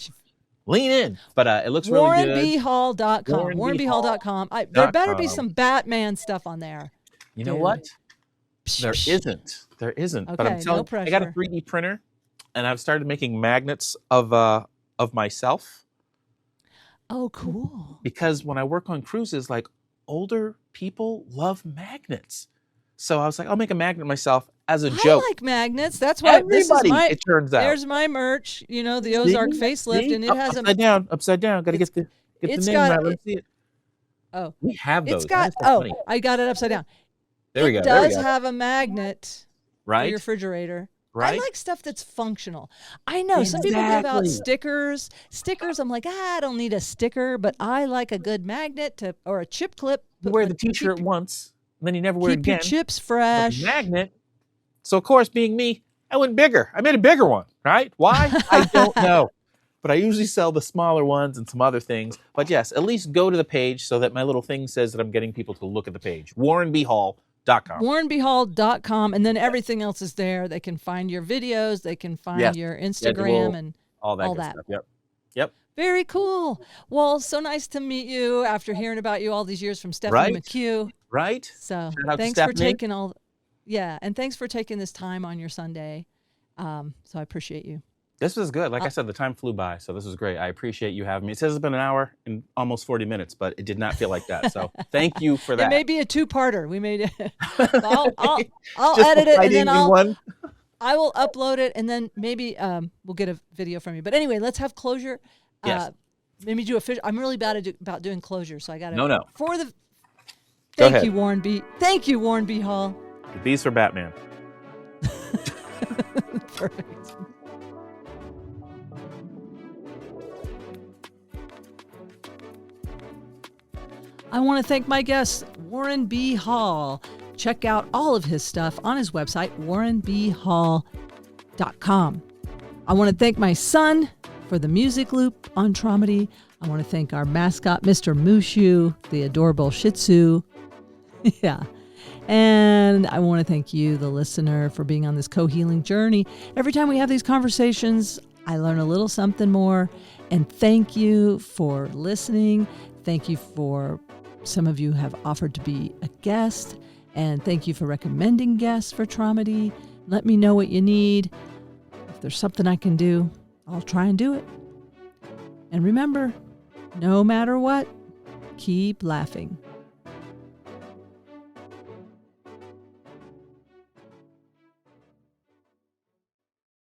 lean in. But it looks really good. WarrenBHall.com. WarrenBHall.com. There better be some Batman stuff on there. You know what? There isn't. Okay, But I'm telling you, I got a 3D printer, and I've started making magnets of myself. Oh, cool. Because when I work on cruises, like, older people love magnets. So I was like, I'll make a magnet myself as a joke. I like magnets. That's why Everybody, it turns out. There's my merch, the Ozark facelift, and it has upside down. Got to get the name right. Let's see it. Oh, we have those. I got it upside down. There we go. It does have a magnet right? for your refrigerator. Right? I like stuff that's functional. I know some people give out stickers. I'm like, I don't need a sticker, but I like a good magnet or a chip clip. You wear the T-shirt once, and then you never wear it again. Keep your chips fresh. Magnet. So of course, being me, I went bigger. I made a bigger one. Right? Why? I don't know. But I usually sell the smaller ones and some other things. But yes, at least go to the page so that my little thing says that I'm getting people to look at the page. WarrenBHall.com. WarrenBHall.com, and then everything else is there. They can find your videos. They can find your Instagram and all that. Stuff. Yep. Very cool. Well, so nice to meet you after hearing about you all these years from Stephanie McHugh. Right. So thanks for taking and thanks for taking this time on your Sunday. So I appreciate you. This was good. Like I said, the time flew by, so this was great. I appreciate you having me. It says it's been an hour and almost 40 minutes, but it did not feel like that. So thank you for that. It may be a two-parter. We made it. I'll edit it, and then I will upload it, and then maybe we'll get a video from you. But anyway, let's have closure. Yes. Maybe do a fish. I'm really bad about doing closure, so I got to. No. Thank you, Warren B. Thank you, Warren B. Hall. The B's for Batman. Perfect. I want to thank my guest, Warren B. Hall. Check out all of his stuff on his website, warrenbhall.com. I want to thank my son for the music loop on Traumedy. I want to thank our mascot, Mr. Mushu, the adorable Shih Tzu. Yeah. And I want to thank you, the listener, for being on this co-healing journey. Every time we have these conversations, I learn a little something more. And thank you for listening. Thank you for some of you have offered to be a guest. And thank you for recommending guests for Traumedy. Let me know what you need. If there's something I can do, I'll try and do it. And remember, no matter what, keep laughing.